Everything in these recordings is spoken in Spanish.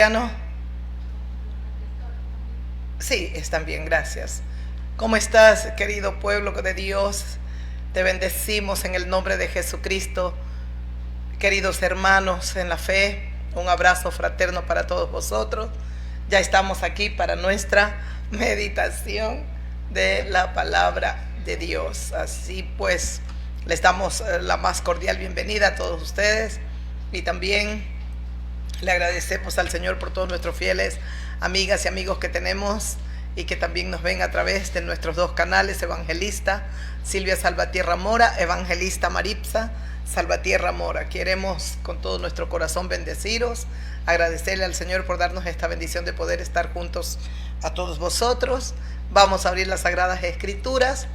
¿No? Sí, están bien, gracias. ¿Cómo estás, querido pueblo de Dios? Te bendecimos en el nombre de Jesucristo. Queridos hermanos en la fe, un abrazo fraterno para todos vosotros. Ya estamos aquí para nuestra meditación de la palabra de Dios. Así pues, les damos la más cordial bienvenida a todos ustedes y también le agradecemos al Señor por todos nuestros fieles amigas y amigos que tenemos y que también nos ven a través de nuestros dos canales, Evangelista Silvia Salvatierra Mora, Evangelista Maripsa Salvatierra Mora. Queremos con todo nuestro corazón bendeciros, agradecerle al Señor por darnos esta bendición de poder estar juntos a todos vosotros. Vamos a abrir las Sagradas Escrituras,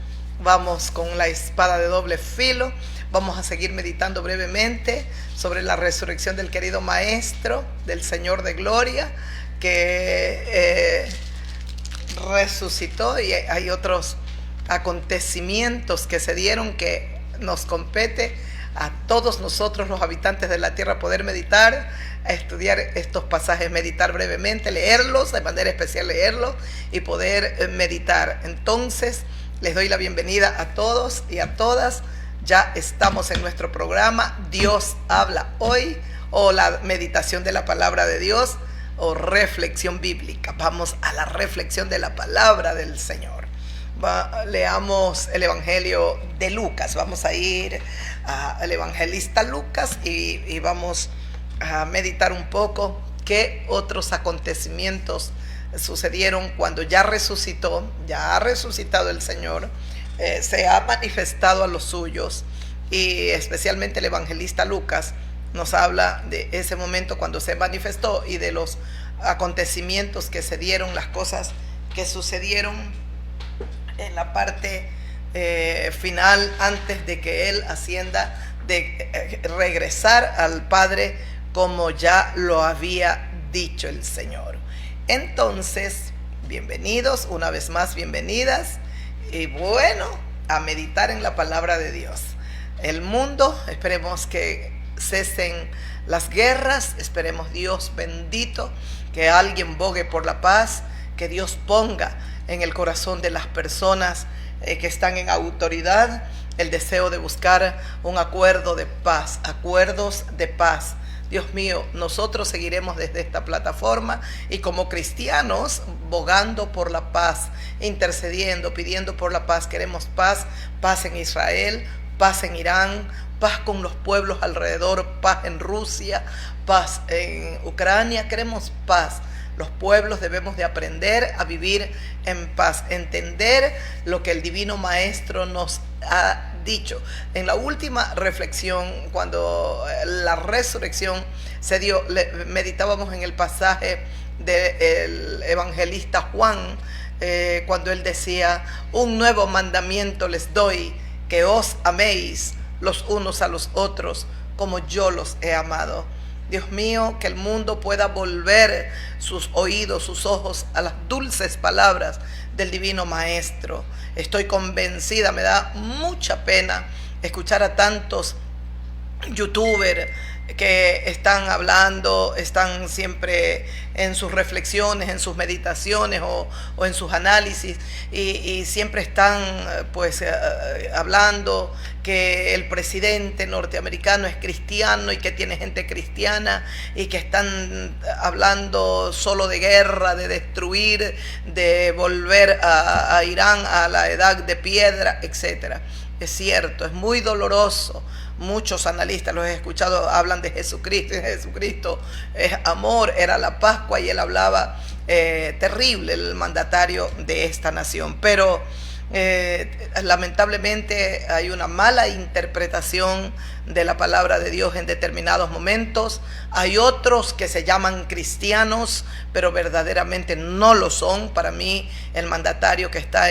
vamos con la espada de doble filo. Vamos a seguir meditando brevemente sobre la resurrección del querido Maestro, del Señor de Gloria, que resucitó, y hay otros acontecimientos que se dieron que nos compete a todos nosotros los habitantes de la tierra poder meditar, estudiar estos pasajes, meditar brevemente, leerlos, de manera especial leerlos y poder meditar. Entonces, les doy la bienvenida a todos y a todas. Ya estamos en nuestro programa Dios habla hoy, o la meditación de la palabra de Dios, o reflexión bíblica. Vamos a la reflexión de la palabra del Señor. Leamos el Evangelio de Lucas. Vamos a ir al evangelista Lucas y vamos a meditar un poco qué otros acontecimientos sucedieron cuando ya resucitó, ya ha resucitado el Señor. Se ha manifestado a los suyos, y especialmente el evangelista Lucas nos habla de ese momento cuando se manifestó y de los acontecimientos que se dieron, las cosas que sucedieron en la parte final, antes de que él ascienda, de regresar al Padre como ya lo había dicho el Señor. Entonces, bienvenidos, una vez más, bienvenidas. Y bueno, a meditar en la palabra de Dios. El mundo, esperemos que cesen las guerras, esperemos, Dios bendito, que alguien bogue por la paz, que Dios ponga en el corazón de las personas que están en autoridad el deseo de buscar un acuerdo de paz, acuerdos de paz. Dios mío, nosotros seguiremos desde esta plataforma y como cristianos bogando por la paz, intercediendo, pidiendo por la paz. Queremos paz, paz en Israel, paz en Irán, paz con los pueblos alrededor, paz en Rusia, paz en Ucrania. Queremos paz. Los pueblos debemos de aprender a vivir en paz, entender lo que el Divino Maestro nos ha dicho. En la última reflexión, cuando la resurrección se dio, meditábamos en el pasaje del evangelista Juan, cuando él decía: un nuevo mandamiento les doy, que os améis los unos a los otros como yo los he amado. Dios mío, que el mundo pueda volver sus oídos, sus ojos a las dulces palabras del Divino Maestro. Estoy convencida, me da mucha pena escuchar a tantos youtubers que están hablando, están siempre en sus reflexiones, en sus meditaciones o en sus análisis, y siempre están pues hablando que el presidente norteamericano es cristiano y que tiene gente cristiana, y que están hablando solo de guerra, de destruir, de volver a Irán a la edad de piedra, etcétera. Es cierto, es muy doloroso. Muchos analistas, los he escuchado, hablan de Jesucristo. Jesucristo es amor, era la Pascua, y él hablaba terrible, el mandatario de esta nación. Pero lamentablemente hay una mala interpretación de la palabra de Dios en determinados momentos. Hay otros que se llaman cristianos, pero verdaderamente no lo son. Para mí, el mandatario que está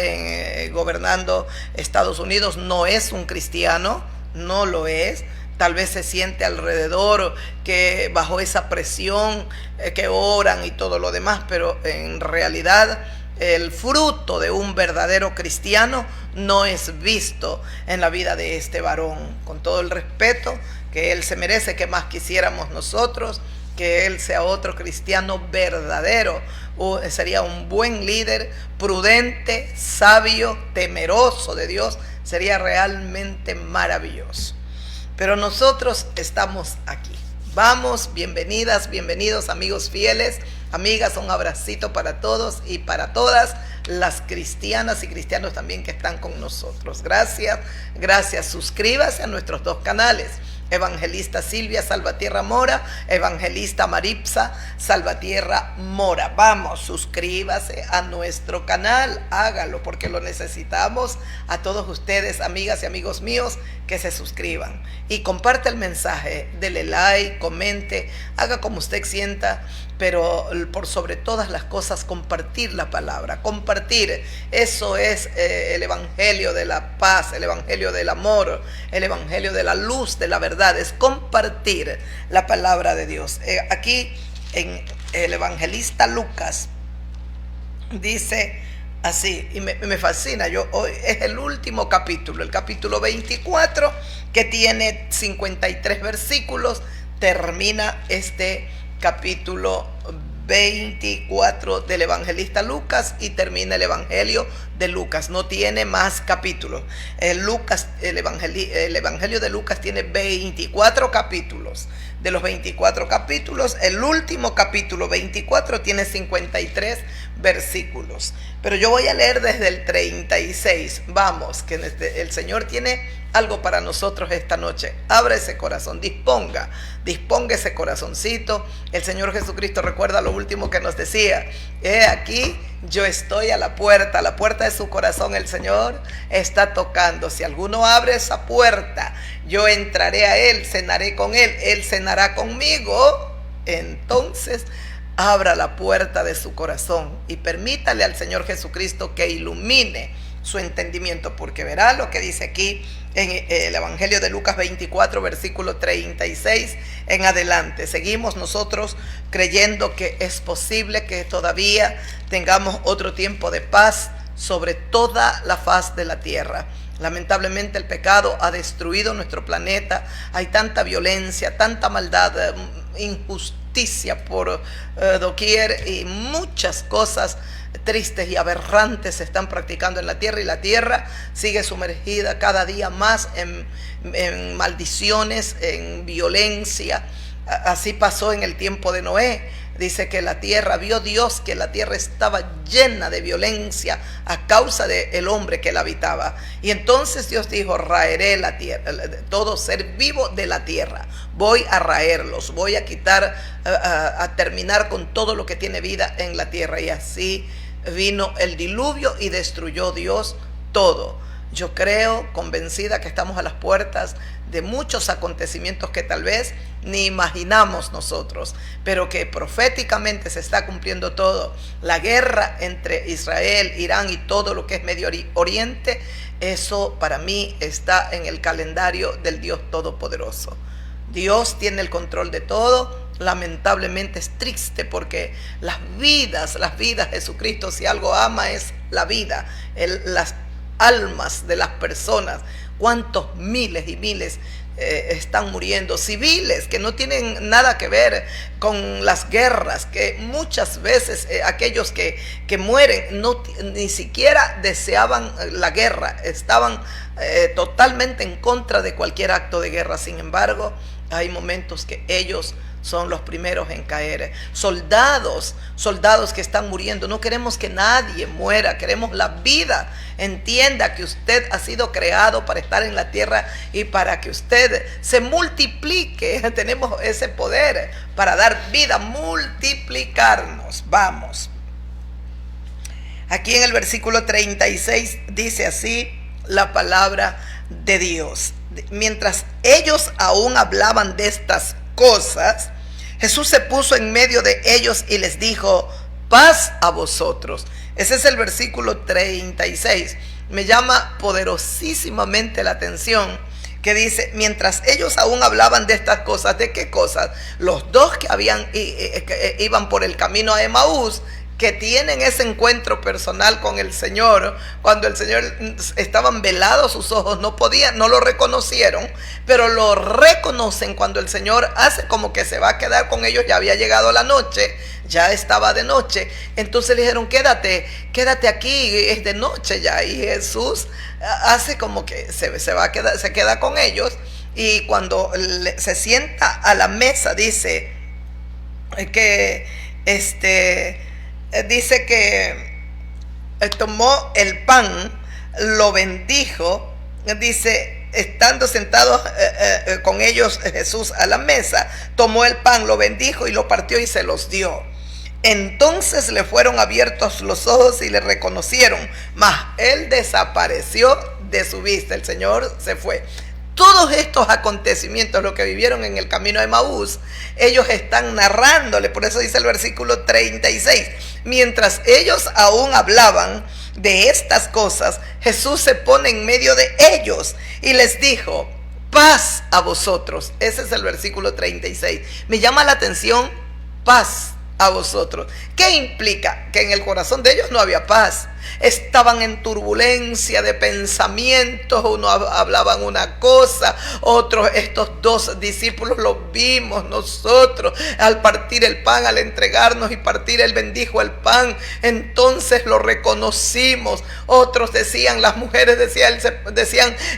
gobernando Estados Unidos no es un cristiano, no lo es. Tal vez se siente alrededor que bajo esa presión que oran y todo lo demás, pero en realidad el fruto de un verdadero cristiano no es visto en la vida de este varón. Con todo el respeto que él se merece, que más quisiéramos nosotros que él sea otro cristiano verdadero. Sería un buen líder, prudente, sabio, temeroso de Dios. Sería realmente maravilloso. Pero nosotros estamos aquí. Vamos, bienvenidas, bienvenidos amigos fieles, amigas, un abracito para todos y para todas las cristianas y cristianos también que están con nosotros. Gracias, gracias. Suscríbase a nuestros dos canales. Evangelista Silvia Salvatierra Mora, Evangelista Maripsa Salvatierra Mora. Vamos, suscríbase a nuestro canal, hágalo porque lo necesitamos. A todos ustedes, amigas y amigos míos, que se suscriban y comparte el mensaje, dele like, comente, haga como usted sienta, pero por sobre todas las cosas compartir la palabra, compartir. Eso es el evangelio de la paz, el evangelio del amor, el evangelio de la luz, de la verdad, es compartir la palabra de Dios. Aquí en el evangelista Lucas dice así, y me fascina, hoy es el último capítulo, el capítulo 24, que tiene 53 versículos, termina este capítulo 24 del evangelista Lucas y termina el evangelio de Lucas. No tiene más capítulos. El evangelio de Lucas tiene 24 capítulos. De los 24 capítulos, el último capítulo 24 tiene 53 versículos. Pero yo voy a leer desde el 36. Vamos, que el Señor tiene algo para nosotros esta noche. Abra ese corazón, disponga ese corazoncito. El Señor Jesucristo, recuerda lo último que nos decía: he aquí, yo estoy a la puerta de su corazón. El Señor está tocando. Si alguno abre esa puerta, yo entraré a él, cenaré con él cenará conmigo. Entonces, abra la puerta de su corazón y permítale al Señor Jesucristo que ilumine su entendimiento, porque verá lo que dice aquí en el Evangelio de Lucas 24, versículo 36 en adelante. Seguimos nosotros creyendo que es posible que todavía tengamos otro tiempo de paz sobre toda la faz de la tierra. Lamentablemente el pecado ha destruido nuestro planeta. Hay tanta violencia, tanta maldad, injusticia por doquier, y muchas cosas tristes y aberrantes se están practicando en la tierra, y la tierra sigue sumergida cada día más en maldiciones, en violencia. Así pasó en el tiempo de Noé. Dice que la tierra, vio Dios que la tierra estaba llena de violencia a causa del hombre que la habitaba. Y entonces Dios dijo: raeré la tierra, todo ser vivo de la tierra. Voy a raerlos, voy a quitar, a terminar con todo lo que tiene vida en la tierra. Y así vino el diluvio y destruyó Dios todo. Yo creo, convencida, que estamos a las puertas de muchos acontecimientos que tal vez ni imaginamos nosotros, pero que proféticamente se está cumpliendo todo. La guerra entre Israel, Irán y todo lo que es Medio Oriente, eso para mí está en el calendario del Dios Todopoderoso. Dios tiene el control de todo. Lamentablemente es triste porque las vidas, Jesucristo, si algo ama es la vida, las almas de las personas. Cuántos miles y miles están muriendo, civiles que no tienen nada que ver con las guerras, que muchas veces aquellos que mueren ni siquiera deseaban la guerra, estaban totalmente en contra de cualquier acto de guerra. Sin embargo, hay momentos que ellos son los primeros en caer. Soldados que están muriendo. No queremos que nadie muera, queremos la vida. Entienda que usted ha sido creado para estar en la tierra y para que usted se multiplique. Tenemos ese poder para dar vida, multiplicarnos. Vamos. Aquí en el versículo 36 dice así la palabra de Dios: mientras ellos aún hablaban de estas cosas, Jesús se puso en medio de ellos y les dijo: paz a vosotros. Ese es el versículo 36. Me llama poderosísimamente la atención que dice: mientras ellos aún hablaban de estas cosas. ¿De qué cosas? Los dos que iban por el camino a Emaús, que tienen ese encuentro personal con el Señor, cuando el Señor estaban velados sus ojos, no lo reconocieron, pero lo reconocen cuando el Señor hace como que se va a quedar con ellos. Ya había llegado la noche, ya estaba de noche, entonces le dijeron: quédate aquí, es de noche ya. Y Jesús hace como que se queda con ellos, y cuando se sienta a la mesa, dice que tomó el pan, lo bendijo, dice, estando sentados con ellos Jesús a la mesa, tomó el pan, lo bendijo y lo partió y se los dio. Entonces le fueron abiertos los ojos y le reconocieron, mas él desapareció de su vista. El Señor se fue. Todos estos acontecimientos, lo que vivieron en el camino de Emaús, ellos están narrándole. Por eso dice el versículo 36: mientras ellos aún hablaban de estas cosas, Jesús se pone en medio de ellos y les dijo: paz a vosotros. Ese es el versículo 36. Me llama la atención: paz a vosotros. ¿Qué implica? Que en el corazón de ellos no había paz. Estaban en turbulencia de pensamientos. Uno hablaban una cosa, otros, estos dos discípulos los vimos nosotros al partir el pan, al entregarnos y partir, él bendijo el pan, entonces lo reconocimos. Otros decían, las mujeres decían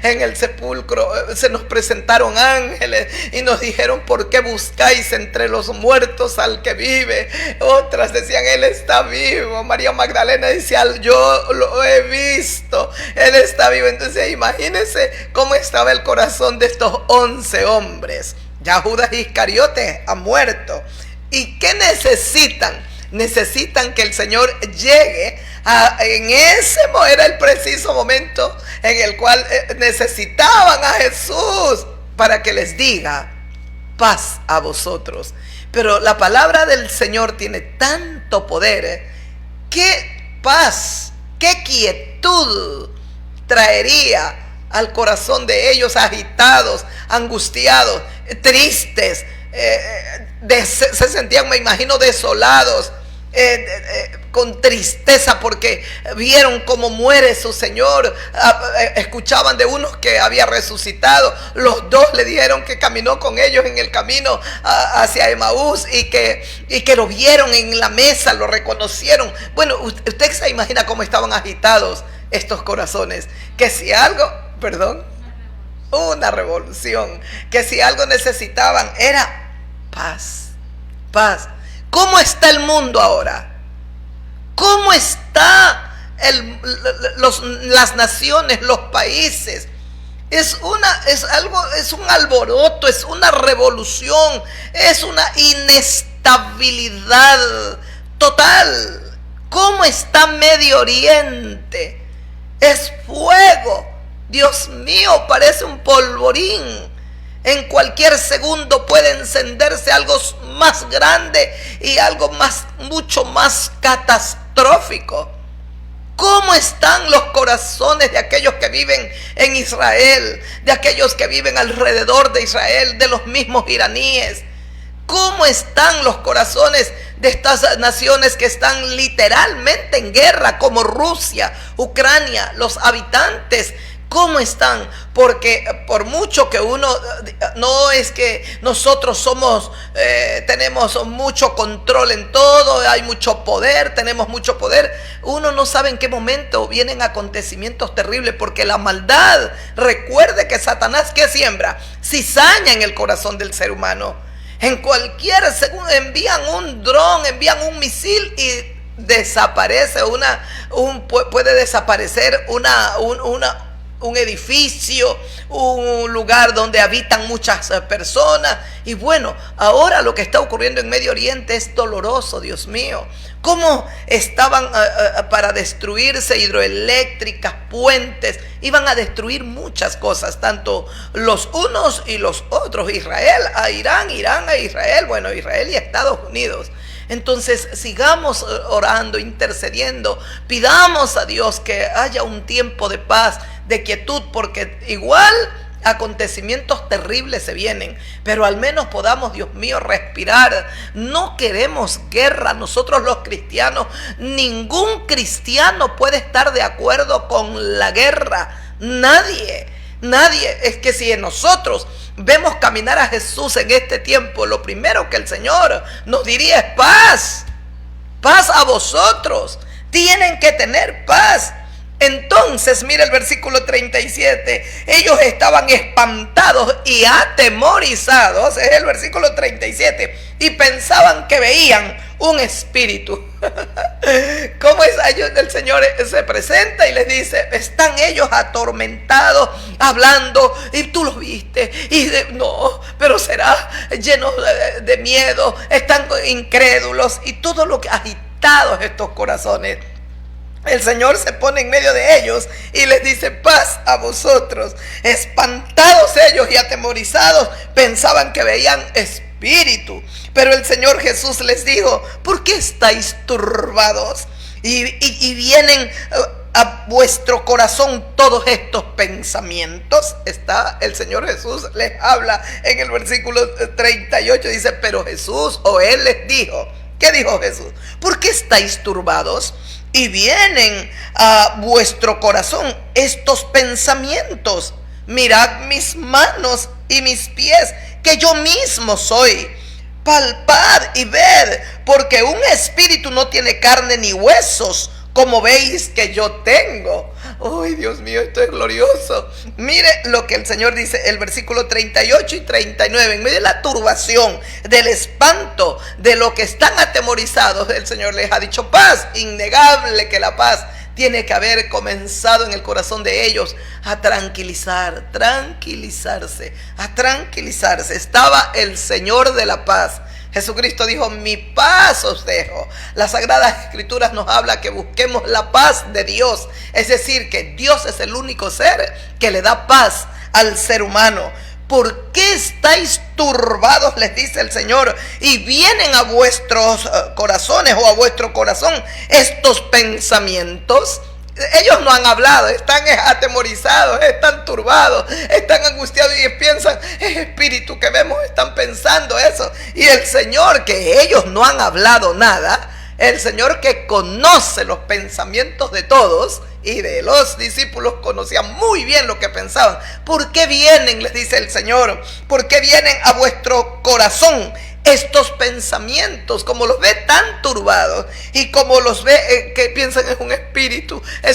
en el sepulcro, se nos presentaron ángeles y nos dijeron: ¿por qué buscáis entre los muertos al que vive? Otras decían: él está vivo. María Magdalena decía: yo lo he visto, él está vivo. Entonces imagínense cómo estaba el corazón de estos 11 hombres. Ya Judas Iscariote ha muerto. ¿Y qué necesitan? Necesitan que el Señor llegue era el preciso momento en el cual necesitaban a Jesús para que les diga: paz a vosotros. Pero la palabra del Señor tiene tanto poder, ¿qué paz, qué quietud traería al corazón de ellos agitados, angustiados, tristes? Se sentían, me imagino, desolados, con tristeza porque vieron cómo muere su Señor. Escuchaban de unos que había resucitado. Los dos le dijeron que caminó con ellos en el camino hacia Emaús y que lo vieron en la mesa, lo reconocieron. Bueno, usted se imagina cómo estaban agitados estos corazones, que si algo, una revolución, que si algo necesitaban era paz, paz. ¿Cómo está el mundo ahora? ¿Cómo está las naciones, los países? Es un alboroto, es una revolución, es una inestabilidad total. ¿Cómo está Medio Oriente? Es fuego. Dios mío, parece un polvorín. En cualquier segundo puede encenderse algo más grande y algo mucho más catastrófico. ¿Cómo están los corazones de aquellos que viven en Israel, de aquellos que viven alrededor de Israel, de los mismos iraníes? ¿Cómo están los corazones de estas naciones que están literalmente en guerra, como Rusia, Ucrania, los habitantes? ¿Cómo están? Porque por mucho que uno, no es que nosotros tenemos mucho control en todo, hay mucho poder, tenemos mucho poder, uno no sabe en qué momento vienen acontecimientos terribles, porque la maldad, recuerde que Satanás, ¿qué siembra? Cizaña en el corazón del ser humano. En cualquier segundo envían un dron, envían un misil y desaparece puede desaparecer un edificio, un lugar donde habitan muchas personas. Y bueno, ahora lo que está ocurriendo en Medio Oriente es doloroso, Dios mío. Cómo estaban para destruirse hidroeléctricas, puentes, iban a destruir muchas cosas, tanto los unos y los otros, Israel a Irán, Irán a Israel, bueno, Israel y Estados Unidos. Entonces sigamos orando, intercediendo, pidamos a Dios que haya un tiempo de paz, de quietud, porque igual acontecimientos terribles se vienen, pero al menos podamos, Dios mío, respirar. No queremos guerra. Nosotros los cristianos, ningún cristiano puede estar de acuerdo con la guerra. Nadie. Es que si nosotros vemos caminar a Jesús en este tiempo, lo primero que el Señor nos diría es paz. Paz a vosotros. Tienen que tener paz. Entonces, mira el versículo 37. Ellos estaban espantados y atemorizados. Es el versículo 37. Y pensaban que veían un espíritu. ¿Cómo es? El Señor se presenta y les dice, están ellos atormentados, hablando, y tú los viste, y no, pero será llenos de miedo, están incrédulos, y todo lo que agitados estos corazones. El Señor se pone en medio de ellos y les dice, paz a vosotros. Espantados ellos y atemorizados, pensaban que veían espíritu. Pero el Señor Jesús les dijo, ¿por qué estáis turbados? Y vienen a vuestro corazón todos estos pensamientos. El Señor Jesús les habla en el versículo 38, dice, pero Jesús, o Él les dijo, ¿qué dijo Jesús? ¿Por qué estáis turbados? Y vienen a vuestro corazón estos pensamientos. Mirad mis manos y mis pies, que yo mismo soy. Palpad y ved, porque un espíritu no tiene carne ni huesos, como veis que yo tengo. ¡Ay, Dios mío, esto es glorioso! Mire lo que el Señor dice, el versículo 38 y 39. En medio de la turbación, del espanto, de lo que están atemorizados, el Señor les ha dicho paz. Innegable que la paz tiene que haber comenzado en el corazón de ellos a tranquilizarse. Estaba el Señor de la paz. Jesucristo dijo, mi paz os dejo. Las Sagradas Escrituras nos habla que busquemos la paz de Dios. Es decir, que Dios es el único ser que le da paz al ser humano. ¿Por qué estáis turbados? Les dice el Señor. Y vienen a vuestros corazones o a vuestro corazón estos pensamientos. Ellos no han hablado, están atemorizados, están turbados, están angustiados y piensan, es espíritu que vemos, están pensando eso. Y el Señor, que ellos no han hablado nada, el Señor que conoce los pensamientos de todos y de los discípulos, conocía muy bien lo que pensaban. ¿Por qué vienen? Les dice el Señor. ¿Por qué vienen a vuestro corazón estos pensamientos? Como los ve tan turbados y como los ve que piensan es un espíritu, el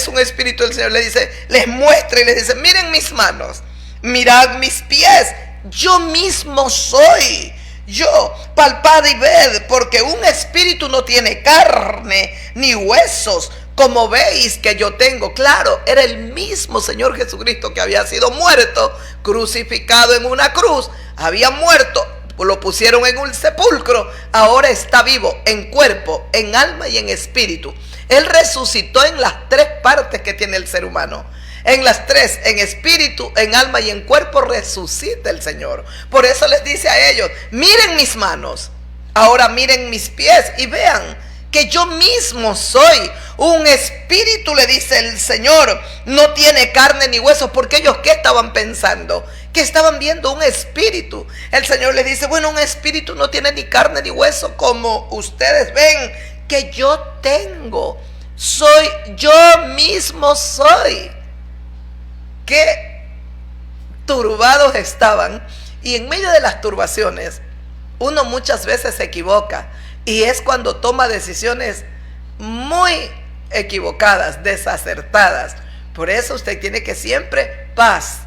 Señor les dice, les muestra y les dice, miren mis manos, mirad mis pies, yo mismo soy. Yo, palpad y ved, porque un espíritu no tiene carne ni huesos, como veis que yo tengo. Claro, era el mismo Señor Jesucristo que había sido muerto, crucificado en una cruz, había muerto, lo pusieron en un sepulcro, ahora está vivo en cuerpo, en alma y en espíritu. Él resucitó en las tres partes que tiene el ser humano. En las tres, en espíritu, en alma y en cuerpo, resucita el Señor. Por eso les dice a ellos, miren mis manos, ahora miren mis pies y vean que yo mismo soy. Un espíritu, le dice el Señor, no tiene carne ni huesos. Porque ellos, ¿qué estaban pensando? Que estaban viendo un espíritu. El Señor les dice, bueno, un espíritu no tiene ni carne ni hueso, como ustedes ven que yo tengo. Soy, yo mismo soy. Qué turbados estaban. Y en medio de las turbaciones, uno muchas veces se equivoca. Y es cuando toma decisiones muy equivocadas, desacertadas. Por eso usted tiene que siempre paz.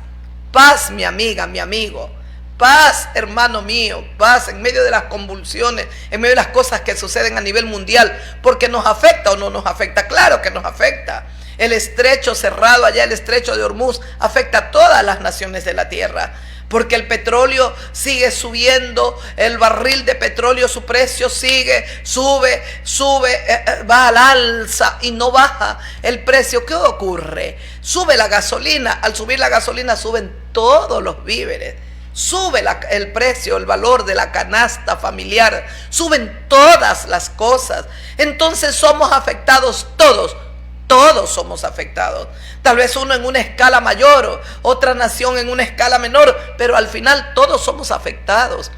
Paz, mi amiga, mi amigo. Paz, hermano mío. Paz en medio de las convulsiones, en medio de las cosas que suceden a nivel mundial. Porque nos afecta o no nos afecta. Claro que nos afecta. El estrecho cerrado allá, el estrecho de Hormuz, afecta a todas las naciones de la tierra. Porque el petróleo sigue subiendo, el barril de petróleo, su precio sube, va al alza y no baja el precio. ¿Qué ocurre? Sube la gasolina, al subir la gasolina suben todos los víveres. Sube el precio, el valor de la canasta familiar, suben todas las cosas. Entonces somos afectados todos. Todos somos afectados. Tal vez uno en una escala mayor, otra nación en una escala menor, pero al final todos somos afectados.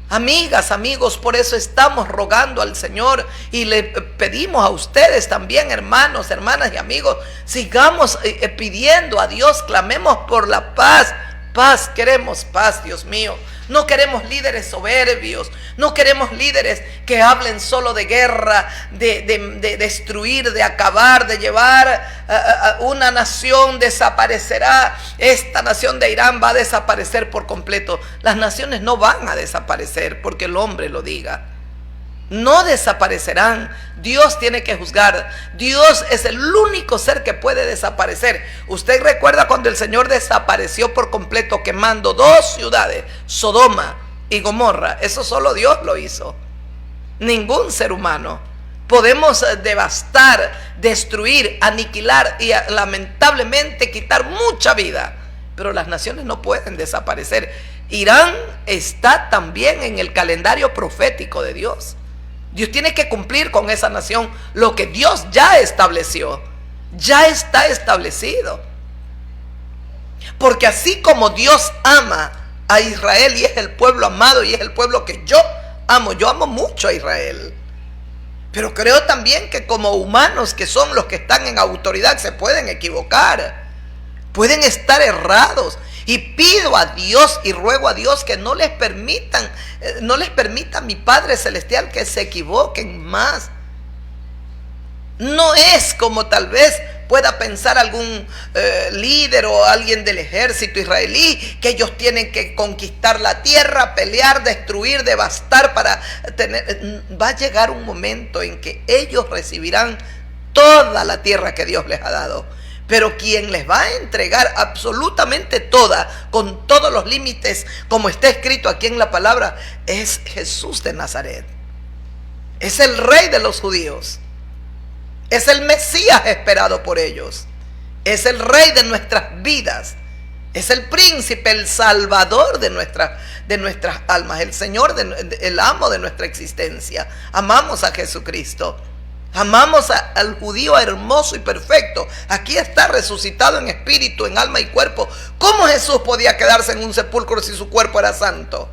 Amigas, amigos, por eso estamos rogando al Señor y le pedimos a ustedes también, hermanos, hermanas y amigos, sigamos pidiendo a Dios, clamemos por la paz. Paz, queremos paz, Dios mío. No queremos líderes soberbios, no queremos líderes que hablen solo de guerra, de destruir, de acabar, de llevar una nación desaparecerá. Esta nación de Irán va a desaparecer por completo. Las naciones no van a desaparecer porque el hombre lo diga. No desaparecerán. Dios tiene que juzgar. Dios es el único ser que puede desaparecer. Usted recuerda cuando el Señor desapareció por completo quemando 2 ciudades, Sodoma y Gomorra. Eso solo Dios lo hizo. Ningún ser humano. Podemos devastar, destruir, aniquilar y lamentablemente quitar mucha vida, pero las naciones no pueden desaparecer. Irán está también en el calendario profético de Dios. Dios tiene que cumplir con esa nación lo que Dios ya estableció. Ya está establecido. Porque así como Dios ama a Israel y es el pueblo amado y es el pueblo que yo amo mucho a Israel. Pero creo también que como humanos que son los que están en autoridad se pueden equivocar. Pueden estar errados. Y pido a Dios y ruego a Dios que no les permita mi Padre Celestial que se equivoquen más. No es como tal vez pueda pensar algún líder o alguien del ejército israelí, que ellos tienen que conquistar la tierra, pelear, destruir, devastar para tener. Va a llegar un momento en que ellos recibirán toda la tierra que Dios les ha dado. Pero quien les va a entregar absolutamente toda, con todos los límites, como está escrito aquí en la palabra, es Jesús de Nazaret. Es el Rey de los judíos. Es el Mesías esperado por ellos. Es el Rey de nuestras vidas. Es el Príncipe, el Salvador de nuestras almas, el Señor, el amo de nuestra existencia. Amamos a Jesucristo. Amamos al judío hermoso y perfecto. Aquí está resucitado en espíritu, en alma y cuerpo. ¿Cómo Jesús podía quedarse en un sepulcro si su cuerpo era santo?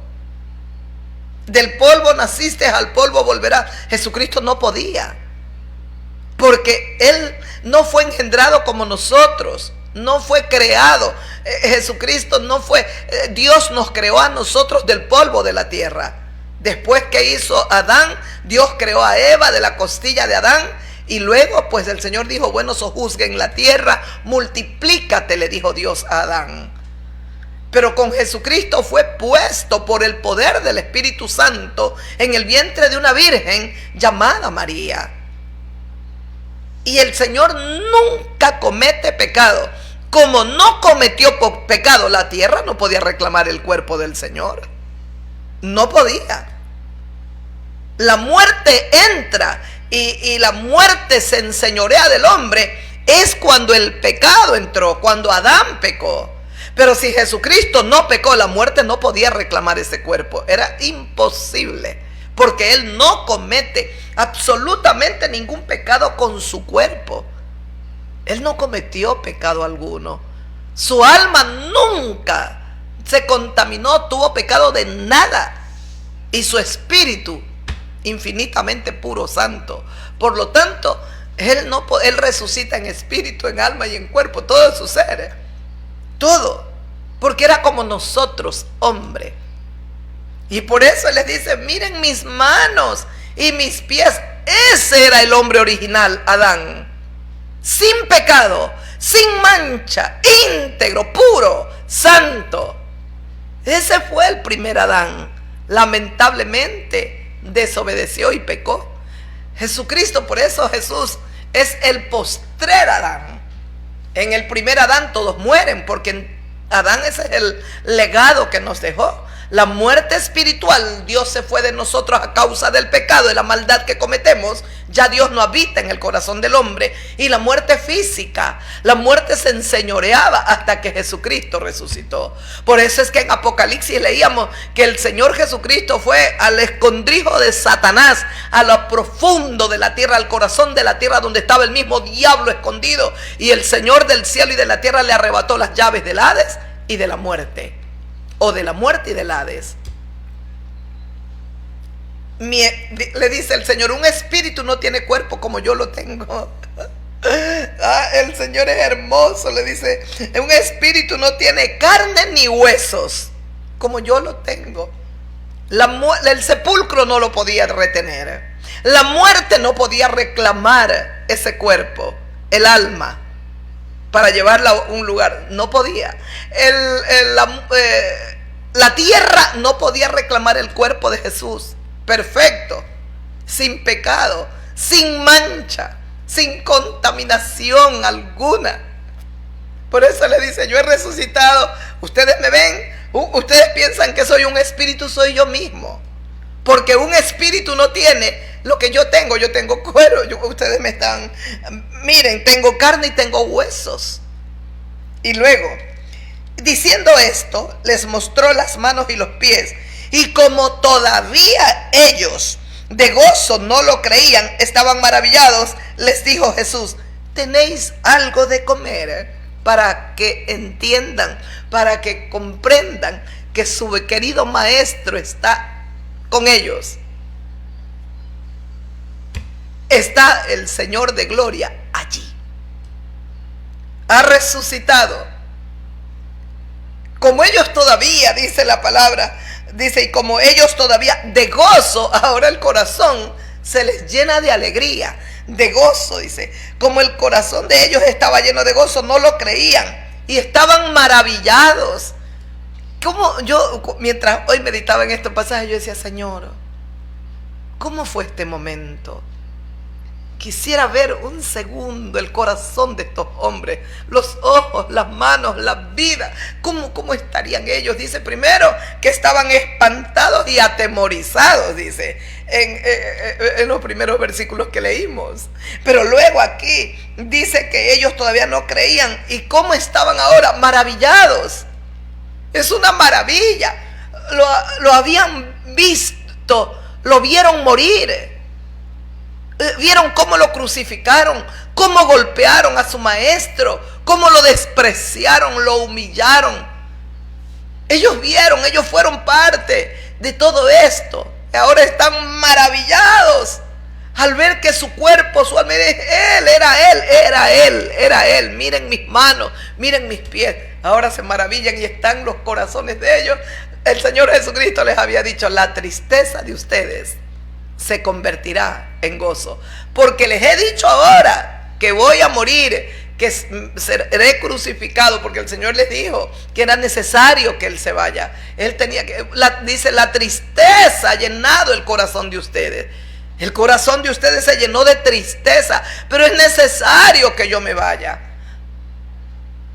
Del polvo naciste, al polvo volverás. Jesucristo no podía. Porque Él no fue engendrado como nosotros. No fue creado. Jesucristo no fue. Dios nos creó a nosotros del polvo de la tierra. Después que hizo Adán, Dios creó a Eva de la costilla de Adán. Y luego pues el Señor dijo, bueno, sojuzguen la tierra, multiplícate, le dijo Dios a Adán. Pero con Jesucristo fue puesto por el poder del Espíritu Santo en el vientre de una virgen llamada María. Y el Señor nunca comete pecado. Como no cometió pecado, la tierra no podía reclamar el cuerpo del Señor. No podía. La muerte entra y la muerte se enseñorea del hombre. Es cuando el pecado entró, cuando Adán pecó. Pero si Jesucristo no pecó, la muerte no podía reclamar ese cuerpo. Era imposible, porque Él no comete absolutamente ningún pecado con su cuerpo. Él no cometió pecado alguno. Su alma nunca se contaminó, tuvo pecado de nada. Y su espíritu, infinitamente puro, santo. Por lo tanto, Él resucita en espíritu, en alma y en cuerpo, todo su ser. Todo. Porque era como nosotros, hombre. Y por eso les dice, miren mis manos y mis pies. Ese era el hombre original, Adán. Sin pecado, sin mancha, íntegro, puro, santo. Ese fue el primer Adán. Lamentablemente desobedeció y pecó. Jesucristo, por eso Jesús es el postrer Adán. En el primer Adán todos mueren, porque Adán ese es el legado que nos dejó. La muerte espiritual, Dios se fue de nosotros a causa del pecado, de la maldad que cometemos. Ya Dios no habita en el corazón del hombre. Y la muerte física, la muerte se enseñoreaba hasta que Jesucristo resucitó. Por eso es que en Apocalipsis leíamos que el Señor Jesucristo fue al escondrijo de Satanás, a lo profundo de la tierra, al corazón de la tierra donde estaba el mismo diablo escondido. Y el Señor del cielo y de la tierra le arrebató las llaves del Hades y de la muerte. O de la muerte y del Hades. Le dice el Señor, un espíritu no tiene cuerpo como yo lo tengo. El Señor es hermoso, le dice, un espíritu no tiene carne ni huesos como yo lo tengo. El sepulcro no lo podía retener. La muerte no podía reclamar ese cuerpo, el alma, para llevarla a un lugar. No podía. La tierra no podía reclamar el cuerpo de Jesús, perfecto, sin pecado, sin mancha, sin contaminación alguna. Por eso le dice, yo he resucitado, ustedes me ven, ustedes piensan que soy un espíritu, soy yo mismo. Porque un espíritu no tiene lo que yo tengo cuero, ustedes me están, miren, tengo carne y tengo huesos. Y luego, diciendo esto, les mostró las manos y los pies. Y como todavía ellos de gozo no lo creían, estaban maravillados, les dijo Jesús, ¿tenéis algo de comer? Para que entiendan, para que comprendan que su querido maestro está con ellos. Está el Señor de gloria allí. Ha resucitado. Como ellos todavía, dice la palabra, dice, y como ellos todavía de gozo, ahora el corazón se les llena de alegría, de gozo, dice. Como el corazón de ellos estaba lleno de gozo, no lo creían y estaban maravillados. Como yo, mientras hoy meditaba en estos pasajes, yo decía, Señor, ¿cómo fue este momento? Quisiera ver un segundo el corazón de estos hombres, los ojos, las manos, la vida. ¿Cómo estarían ellos? Dice primero que estaban espantados y atemorizados, dice, en los primeros versículos que leímos. Pero luego aquí dice que ellos todavía no creían. ¿Y cómo estaban ahora? Maravillados. Es una maravilla. Lo habían visto, lo vieron morir. Vieron cómo lo crucificaron, cómo golpearon a su maestro, cómo lo despreciaron, lo humillaron. Ellos vieron, ellos fueron parte de todo esto. Y ahora están maravillados al ver que su cuerpo, su alma, era él. Miren mis manos, miren mis pies. Ahora se maravillan y están los corazones de ellos. El Señor Jesucristo les había dicho, la tristeza de ustedes se convertirá en gozo, porque les he dicho ahora que voy a morir, que seré crucificado, porque el Señor les dijo que era necesario que Él se vaya. Él tenía que, dice, la tristeza ha llenado el corazón de ustedes. El corazón de ustedes se llenó de tristeza, pero es necesario que yo me vaya.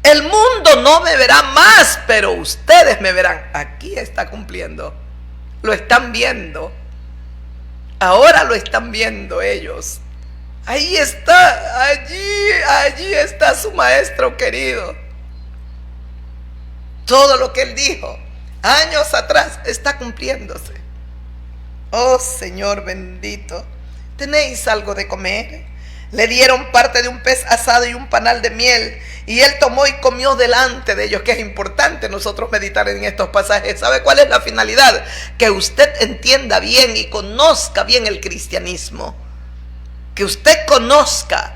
El mundo no me verá más, pero ustedes me verán. Aquí está cumpliendo. Lo están viendo. Ahora lo están viendo ellos. Ahí está, allí está su maestro querido. Todo lo que él dijo años atrás está cumpliéndose. Oh Señor bendito, ¿tenéis algo de comer? Le dieron parte de un pez asado y un panal de miel, y él tomó y comió delante de ellos. Que es importante nosotros meditar en estos pasajes. ¿Sabe cuál es la finalidad? Que usted entienda bien y conozca bien el cristianismo. Que usted conozca.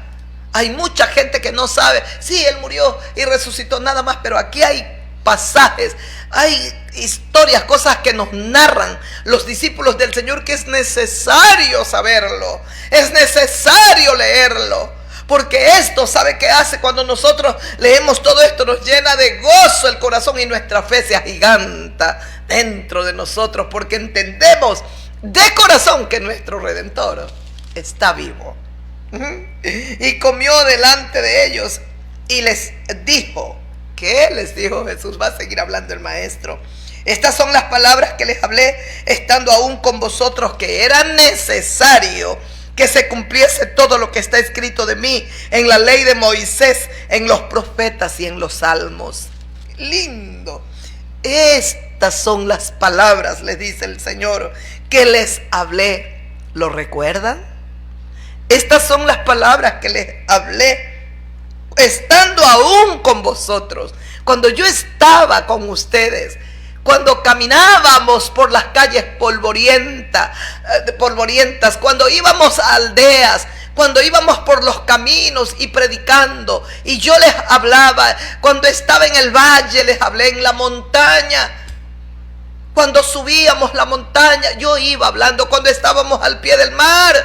Hay mucha gente que no sabe. Sí, él murió y resucitó nada más, pero aquí hay pasajes, hay historias, cosas que nos narran los discípulos del Señor, que es necesario saberlo, es necesario leerlo, porque esto, ¿sabe qué hace? Cuando nosotros leemos todo esto, nos llena de gozo el corazón y nuestra fe se agiganta dentro de nosotros, porque entendemos de corazón que nuestro Redentor está vivo. Y comió delante de ellos y les dijo, ¿qué les dijo Jesús? Va a seguir hablando el maestro. Estas son las palabras que les hablé estando aún con vosotros, que era necesario que se cumpliese todo lo que está escrito de mí en la ley de Moisés, en los profetas y en los salmos. Lindo. Estas son las palabras, les dice el Señor, que les hablé. ¿Lo recuerdan? Estas son las palabras que les hablé estando aún con vosotros, cuando yo estaba con ustedes, cuando caminábamos por las calles polvorientas, cuando íbamos a aldeas, cuando íbamos por los caminos y predicando, y yo les hablaba. Cuando estaba en el valle les hablé, en la montaña, cuando subíamos la montaña yo iba hablando, cuando estábamos al pie del mar,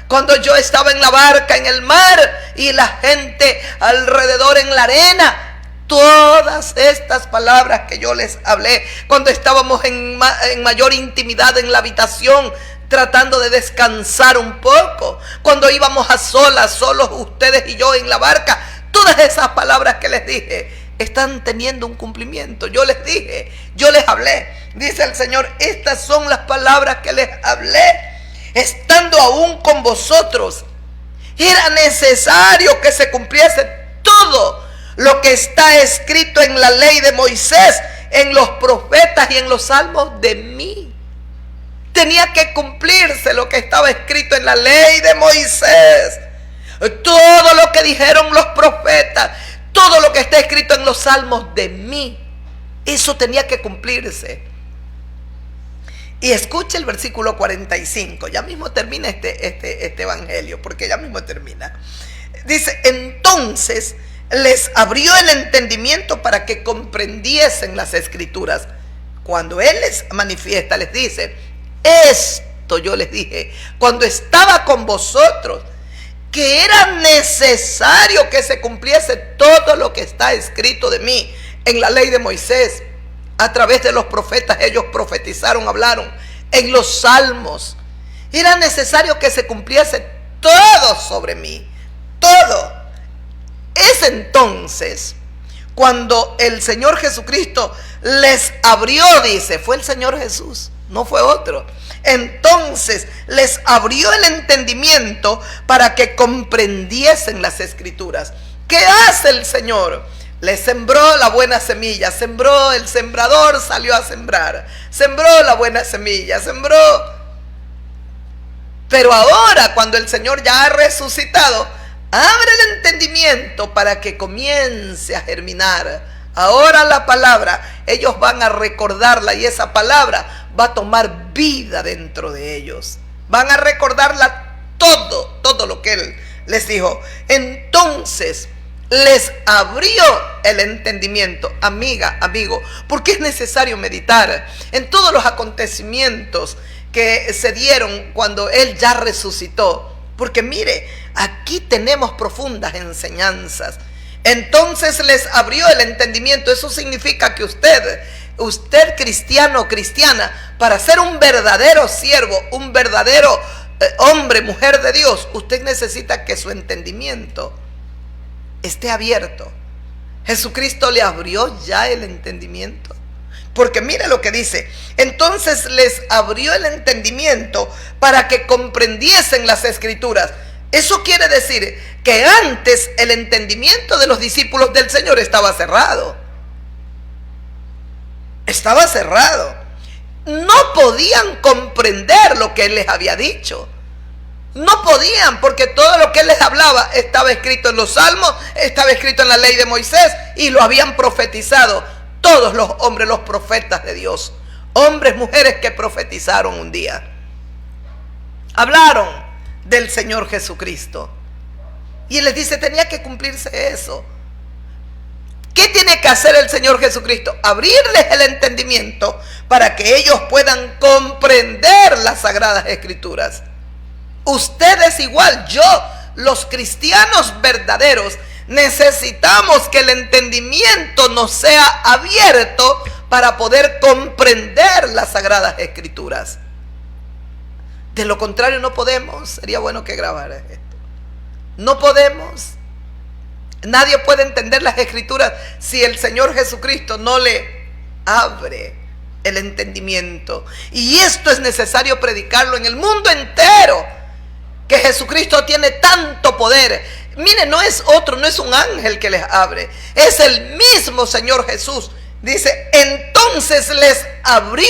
cuando yo estaba en la barca en el mar y la gente alrededor en la arena. Todas estas palabras que yo les hablé, cuando estábamos en mayor intimidad en la habitación, tratando de descansar un poco, cuando íbamos a solos ustedes y yo en la barca, todas esas palabras que les dije están teniendo un cumplimiento. Yo les dije, yo les hablé. Dice el Señor, estas son las palabras que les hablé estando aún con vosotros. Era necesario que se cumpliese todo lo que está escrito en la ley de Moisés, en los profetas y en los salmos de mí. Tenía que cumplirse lo que estaba escrito en la ley de Moisés. Todo lo que dijeron los profetas, todo lo que está escrito en los salmos de mí, eso tenía que cumplirse. Y escuche el versículo 45. Ya mismo termina este evangelio, porque ya mismo termina. Dice, entonces les abrió el entendimiento para que comprendiesen las escrituras. Cuando Él les manifiesta, les dice, esto yo les dije cuando estaba con vosotros, que era necesario que se cumpliese todo lo que está escrito de mí en la ley de Moisés. A través de los profetas ellos profetizaron, hablaron. En los salmos era necesario que se cumpliese todo sobre mí, todo. Es entonces cuando el Señor Jesucristo les abrió, dice, fue el Señor Jesús, no fue otro. Entonces les abrió el entendimiento para que comprendiesen las escrituras. ¿Qué hace el Señor? Les sembró la buena semilla, sembró el sembrador, salió a sembrar, sembró la buena semilla, sembró. Pero ahora, cuando el Señor ya ha resucitado, abre el entendimiento para que comience a germinar. Ahora la palabra, ellos van a recordarla y esa palabra va a tomar vida dentro de ellos. Van a recordarla todo lo que Él les dijo. Entonces les abrió el entendimiento, amiga, amigo, porque es necesario meditar en todos los acontecimientos que se dieron cuando Él ya resucitó. Porque mire, aquí tenemos profundas enseñanzas. Entonces les abrió el entendimiento. Eso significa que usted cristiano o cristiana, para ser un verdadero siervo, un verdadero hombre, mujer de Dios, usted necesita que su entendimiento esté abierto. Jesucristo le abrió ya el entendimiento. Porque mire lo que dice. Entonces les abrió el entendimiento para que comprendiesen las escrituras. Eso quiere decir que antes el entendimiento de los discípulos del Señor estaba cerrado. Estaba cerrado. No podían comprender lo que Él les había dicho. No podían, porque todo lo que Él les hablaba estaba escrito en los salmos, estaba escrito en la ley de Moisés y lo habían profetizado todos los hombres, los profetas de Dios. Hombres, mujeres que profetizaron un día. Hablaron del Señor Jesucristo. Y Él les dice, tenía que cumplirse eso. ¿Qué tiene que hacer el Señor Jesucristo? Abrirles el entendimiento para que ellos puedan comprender las Sagradas Escrituras. Ustedes igual, yo, los cristianos verdaderos, necesitamos que el entendimiento nos sea abierto para poder comprender las Sagradas Escrituras. De lo contrario no podemos. Sería bueno que grabara esto. No podemos. Nadie puede entender las Escrituras si el Señor Jesucristo no le abre el entendimiento. Y esto es necesario predicarlo en el mundo entero, que Jesucristo tiene tanto poder. Mire, no es otro, no es un ángel que les abre, es el mismo Señor Jesús. Dice, entonces les abrió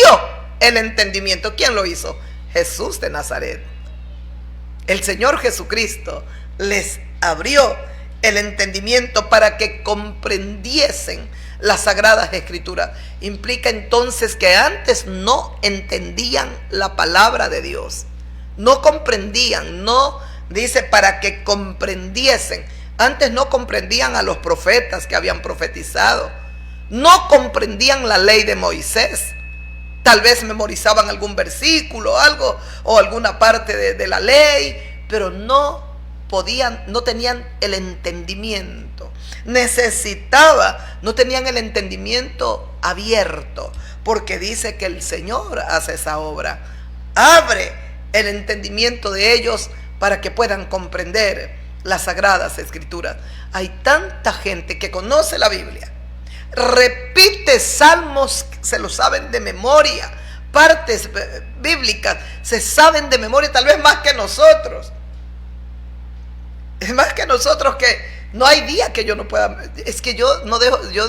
el entendimiento. ¿Quién lo hizo? Jesús de Nazaret. El Señor Jesucristo les abrió el entendimiento para que comprendiesen las Sagradas Escrituras. Implica entonces que antes no entendían la palabra de Dios, no comprendían, no dice para que comprendiesen. Antes no comprendían a los profetas que habían profetizado, no comprendían la ley de Moisés. Tal vez memorizaban algún versículo, algo o alguna parte de la ley, pero no podían, no tenían el entendimiento. No tenían el entendimiento abierto, porque dice que el Señor hace esa obra. Abre el entendimiento de ellos para que puedan comprender las Sagradas Escrituras. Hay tanta gente que conoce la Biblia, repite salmos, se lo saben de memoria, partes bíblicas se saben de memoria, tal vez más que nosotros. Es más que nosotros, que no hay día que yo no pueda. Es que yo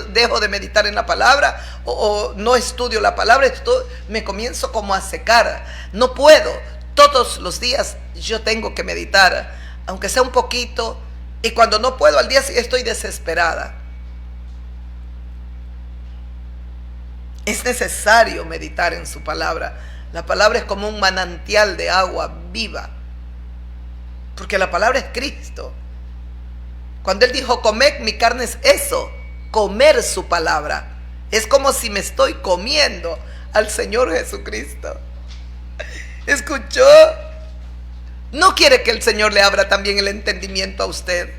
dejo de meditar en la palabra o no estudio la palabra. Esto me comienzo como a secar. No puedo. Todos los días yo tengo que meditar, aunque sea un poquito. Y cuando no puedo, al día siguiente estoy desesperada. Es necesario meditar en su palabra. La palabra es como un manantial de agua viva, porque la palabra es Cristo. Cuando Él dijo, comed mi carne, es eso, comer su palabra. Es como si me estoy comiendo al Señor Jesucristo. ¿Escuchó? ¿No quiere que el Señor le abra también el entendimiento a usted?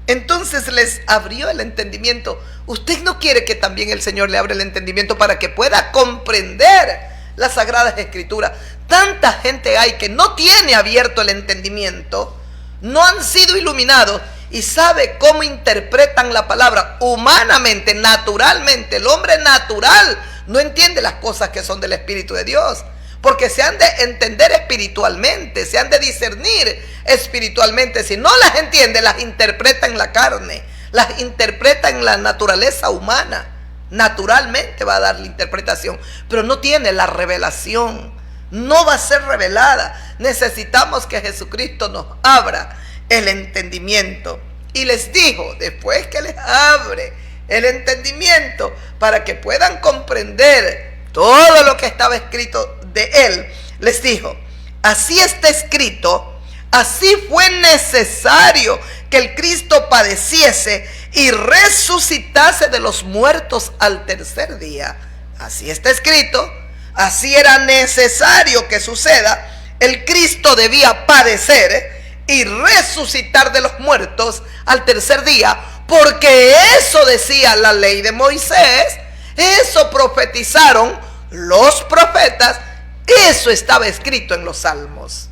Entonces les abrió el entendimiento. ¿Usted no quiere que también el Señor le abra el entendimiento para que pueda comprender las Sagradas Escrituras? Tanta gente hay que no tiene abierto el entendimiento, no han sido iluminados y sabe cómo interpretan la palabra humanamente, naturalmente. El hombre natural no entiende las cosas que son del Espíritu de Dios, porque se han de entender espiritualmente, se han de discernir espiritualmente. Si no las entiende, las interpreta en la carne, las interpreta en la naturaleza humana. Naturalmente va a dar la interpretación, pero no tiene la revelación, no va a ser revelada. Necesitamos que Jesucristo nos abra el entendimiento. Y les dijo, después que les abre el entendimiento para que puedan comprender todo lo que estaba escrito de Él, les dijo, así está escrito, así fue necesario que el Cristo padeciese y resucitase de los muertos al tercer día. Así está escrito, así era necesario que suceda. El Cristo debía padecer y resucitar de los muertos al tercer día, porque eso decía la ley de Moisés, eso profetizaron los profetas, eso estaba escrito en los salmos.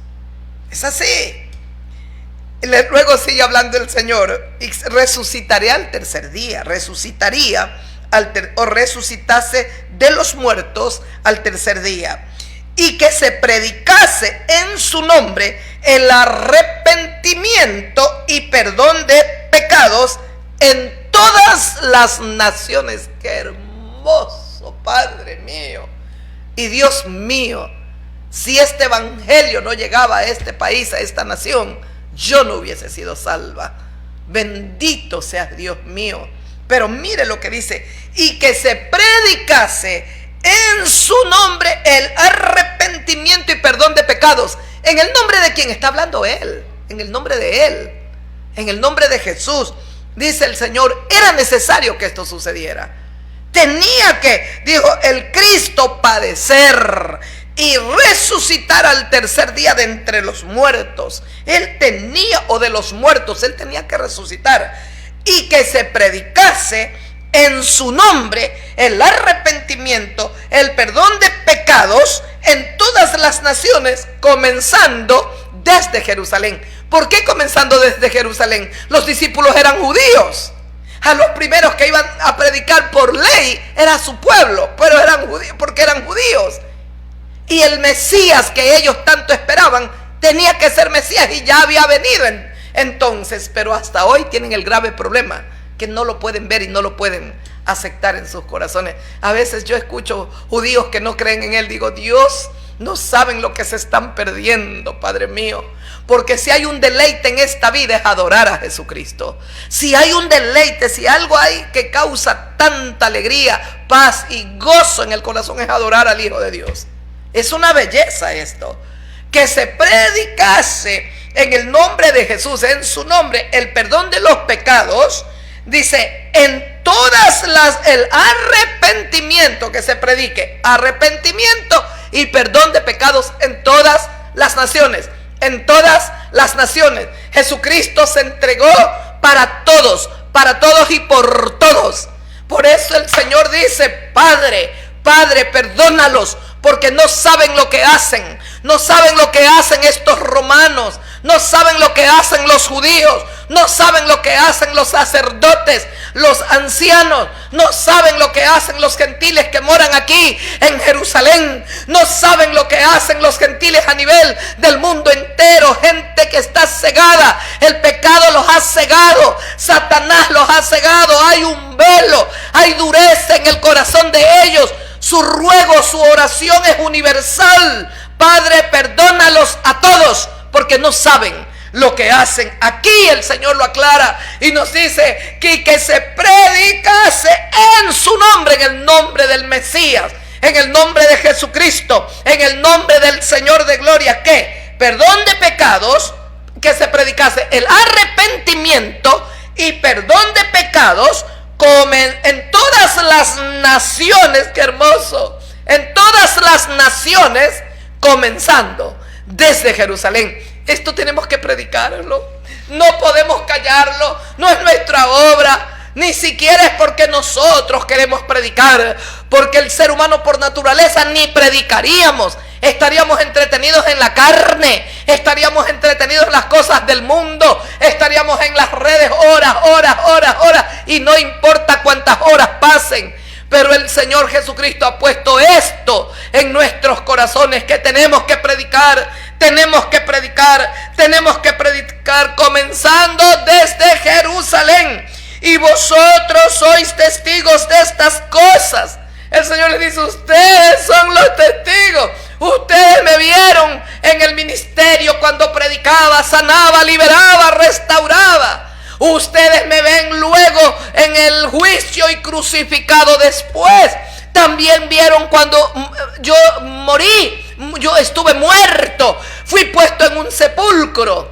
Es así. Luego sigue hablando el Señor, y resucitaré al tercer día, resucitaría o resucitase de los muertos al tercer día, y que se predicase en su nombre el arrepentimiento y perdón de pecados en todas las naciones. Qué hermoso, Padre mío y Dios mío. Si este evangelio no llegaba a este país, a esta nación, yo no hubiese sido salva. Bendito sea Dios mío. Pero mire lo que dice, y que se predicase en su nombre el arrepentimiento y perdón de pecados. ¿En el nombre de quién está hablando Él? En el nombre de Él, en el nombre de Jesús. Dice el Señor, era necesario que esto sucediera. Tenía que, dijo, el Cristo padecer y resucitar al tercer día de entre los muertos. Él tenía, o de los muertos, Él tenía que resucitar. Y que se predicase en su nombre el arrepentimiento, el perdón de pecados en todas las naciones, comenzando desde Jerusalén. ¿Por qué comenzando desde Jerusalén? Los discípulos eran judíos. A los primeros que iban a predicar por ley era su pueblo, pero eran judíos, porque eran judíos. Y el Mesías que ellos tanto esperaban tenía que ser Mesías y ya había venido entonces, pero hasta hoy tienen el grave problema que no lo pueden ver y no lo pueden aceptar en sus corazones. A veces yo escucho judíos que no creen en Él, digo, Dios, no saben lo que se están perdiendo, Padre mío. Porque si hay un deleite en esta vida es adorar a Jesucristo. Si hay un deleite, si algo hay que causa tanta alegría, paz y gozo en el corazón es adorar al Hijo de Dios. Es una belleza esto. Que se predicase en el nombre de Jesús, en su nombre, el perdón de los pecados. Dice, en todas el arrepentimiento, que se predique arrepentimiento y perdón de pecados en todas las naciones. En todas las naciones. Jesucristo se entregó para todos y por todos. Por eso el Señor dice, Padre, perdónalos, porque no saben lo que hacen. No saben lo que hacen estos romanos. No saben lo que hacen los judíos. No saben lo que hacen los sacerdotes, los ancianos. No saben lo que hacen los gentiles que moran aquí en Jerusalén. No saben lo que hacen los gentiles a nivel del mundo entero. Gente que está cegada. El pecado los ha cegado. Satanás los ha cegado. Hay un velo, hay dureza en el corazón de ellos. Su ruego, su oración es universal. Padre, perdónalos a todos, porque no saben lo que hacen. Aquí el Señor lo aclara y nos dice que se predicase en su nombre, en el nombre del Mesías, en el nombre de Jesucristo, en el nombre del Señor de gloria, que perdón de pecados, que se predicase el arrepentimiento y perdón de pecados en todas las naciones. Qué hermoso. En todas las naciones, comenzando desde Jerusalén. Esto tenemos que predicarlo. No podemos callarlo. No es nuestra obra. Ni siquiera es porque nosotros queremos predicar. Porque el ser humano por naturaleza ni predicaríamos. Estaríamos entretenidos en la carne. Estaríamos entretenidos en las cosas del mundo. Estaríamos en las redes horas. Y no importa cuántas horas pasen. Pero el Señor Jesucristo ha puesto esto en nuestros corazones, que tenemos que predicar comenzando desde Jerusalén. Y vosotros sois testigos de estas cosas. El Señor les dice, ustedes son los testigos. Ustedes me vieron en el ministerio cuando predicaba, sanaba, liberaba, restauraba. Ustedes me ven luego en el juicio y crucificado después. También vieron cuando yo morí, yo estuve muerto, fui puesto en un sepulcro.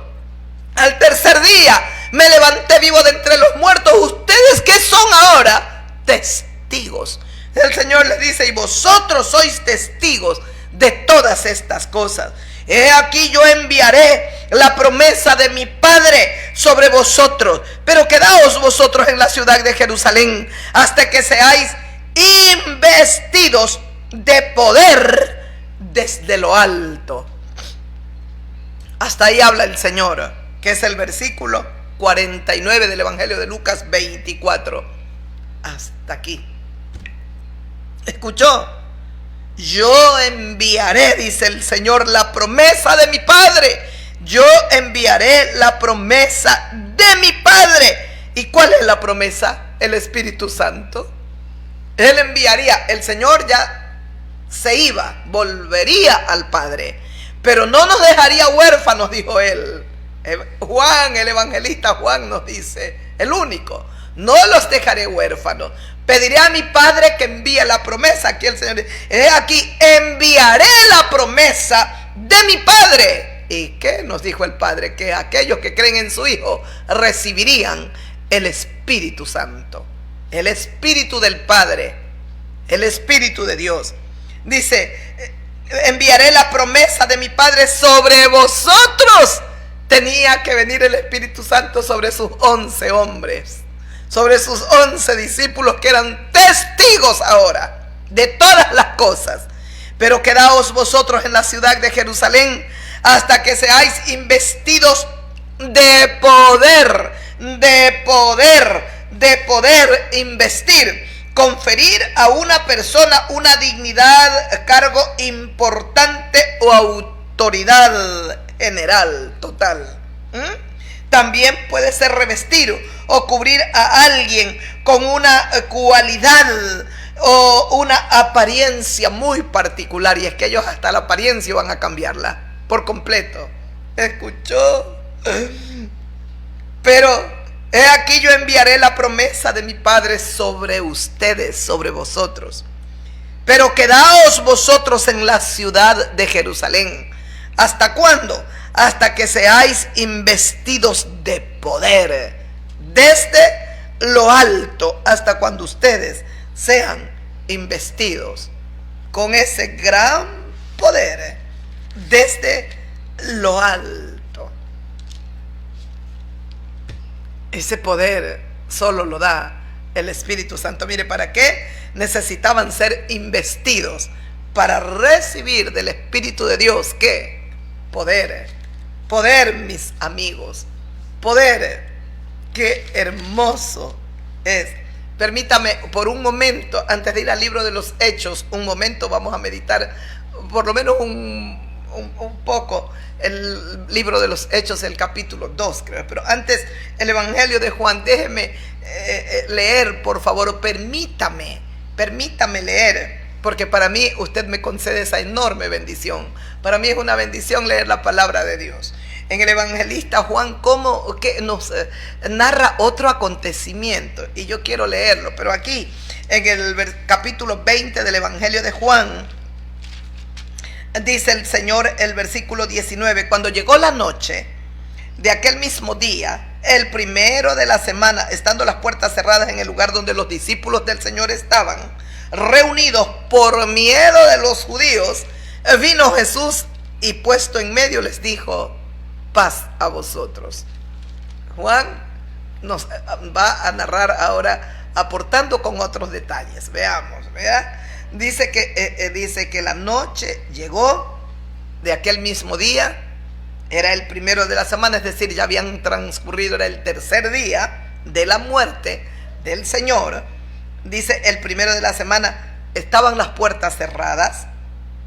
Al tercer día me levanté vivo de entre los muertos. ¿Ustedes qué son ahora? Testigos. El Señor les dice, y vosotros sois testigos de todas estas cosas. He aquí yo enviaré la promesa de mi Padre sobre vosotros, pero quedaos vosotros en la ciudad de Jerusalén hasta que seáis investidos de poder desde lo alto. Hasta ahí habla el Señor, que es el versículo 49 del Evangelio de Lucas 24. Hasta aquí. ¿Escuchó? Yo enviaré, dice el Señor, la promesa de mi Padre. Yo enviaré la promesa de mi Padre. ¿Y cuál es la promesa? El Espíritu Santo. Él enviaría, el Señor ya se iba, volvería al Padre, pero no nos dejaría huérfanos, dijo él. Juan, el evangelista Juan nos dice, el único, no los dejaré huérfanos. Pediré a mi Padre que envíe la promesa. Aquí el Señor dice, aquí enviaré la promesa de mi Padre. ¿Y qué nos dijo el Padre? Que aquellos que creen en su Hijo recibirían el Espíritu Santo, el Espíritu del Padre, el Espíritu de Dios. Dice, enviaré la promesa de mi Padre sobre vosotros. Tenía que venir el Espíritu Santo sobre sus 11 hombres, sobre sus 11 discípulos, que eran testigos ahora de todas las cosas. Pero quedaos vosotros en la ciudad de Jerusalén hasta que seáis investidos de poder de poder investir, conferir a una persona una dignidad, cargo importante o autoridad general, total. También puede ser revestir o cubrir a alguien con una cualidad o una apariencia muy particular, y es que ellos hasta la apariencia van a cambiarla por completo. ¿Escuchó? Pero he aquí yo enviaré la promesa de mi Padre sobre ustedes, sobre vosotros. Pero quedaos vosotros en la ciudad de Jerusalén. ¿Hasta cuándo? Hasta que seáis investidos de poder desde lo alto, hasta cuando ustedes sean investidos con ese gran poder desde lo alto. Ese poder solo lo da el Espíritu Santo. Mire, ¿para qué necesitaban ser investidos? Para recibir del Espíritu de Dios, ¿qué? Poder. Poder, mis amigos. Poder. Qué hermoso es. Permítame por un momento, antes de ir al libro de los Hechos, un momento vamos a meditar por lo menos un poco el libro de los Hechos, el capítulo 2, creo. Pero antes, el Evangelio de Juan. Déjeme leer, por favor. Permítame leer, porque para mí usted me concede esa enorme bendición. Para mí es una bendición leer la palabra de Dios. En el evangelista Juan, como que nos narra otro acontecimiento, y yo quiero leerlo, pero aquí en el capítulo 20 del Evangelio de Juan, dice el Señor, el versículo 19: cuando llegó la noche de aquel mismo día, el primero de la semana, estando las puertas cerradas en el lugar donde los discípulos del Señor estaban reunidos por miedo de los judíos, vino Jesús y puesto en medio les dijo: paz a vosotros. Juan nos va a narrar ahora, aportando con otros detalles. Veamos, ¿vea? Dice que la noche llegó de aquel mismo día, era el primero de la semana, es decir, ya habían transcurrido, era el tercer día de la muerte del Señor. Dice, el primero de la semana, estaban las puertas cerradas,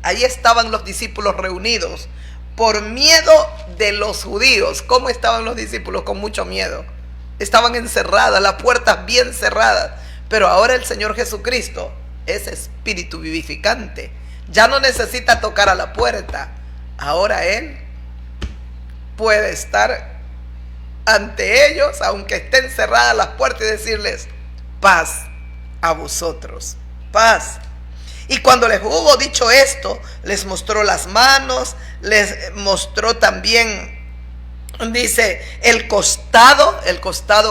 ahí estaban los discípulos reunidos por miedo de los judíos. ¿Cómo estaban los discípulos? Con mucho miedo. Estaban encerradas, las puertas bien cerradas. Pero ahora el Señor Jesucristo es espíritu vivificante. Ya no necesita tocar a la puerta. Ahora Él puede estar ante ellos, aunque estén cerradas las puertas, y decirles: paz a vosotros, paz. Y cuando les hubo dicho esto, les mostró las manos, les mostró también, dice, el costado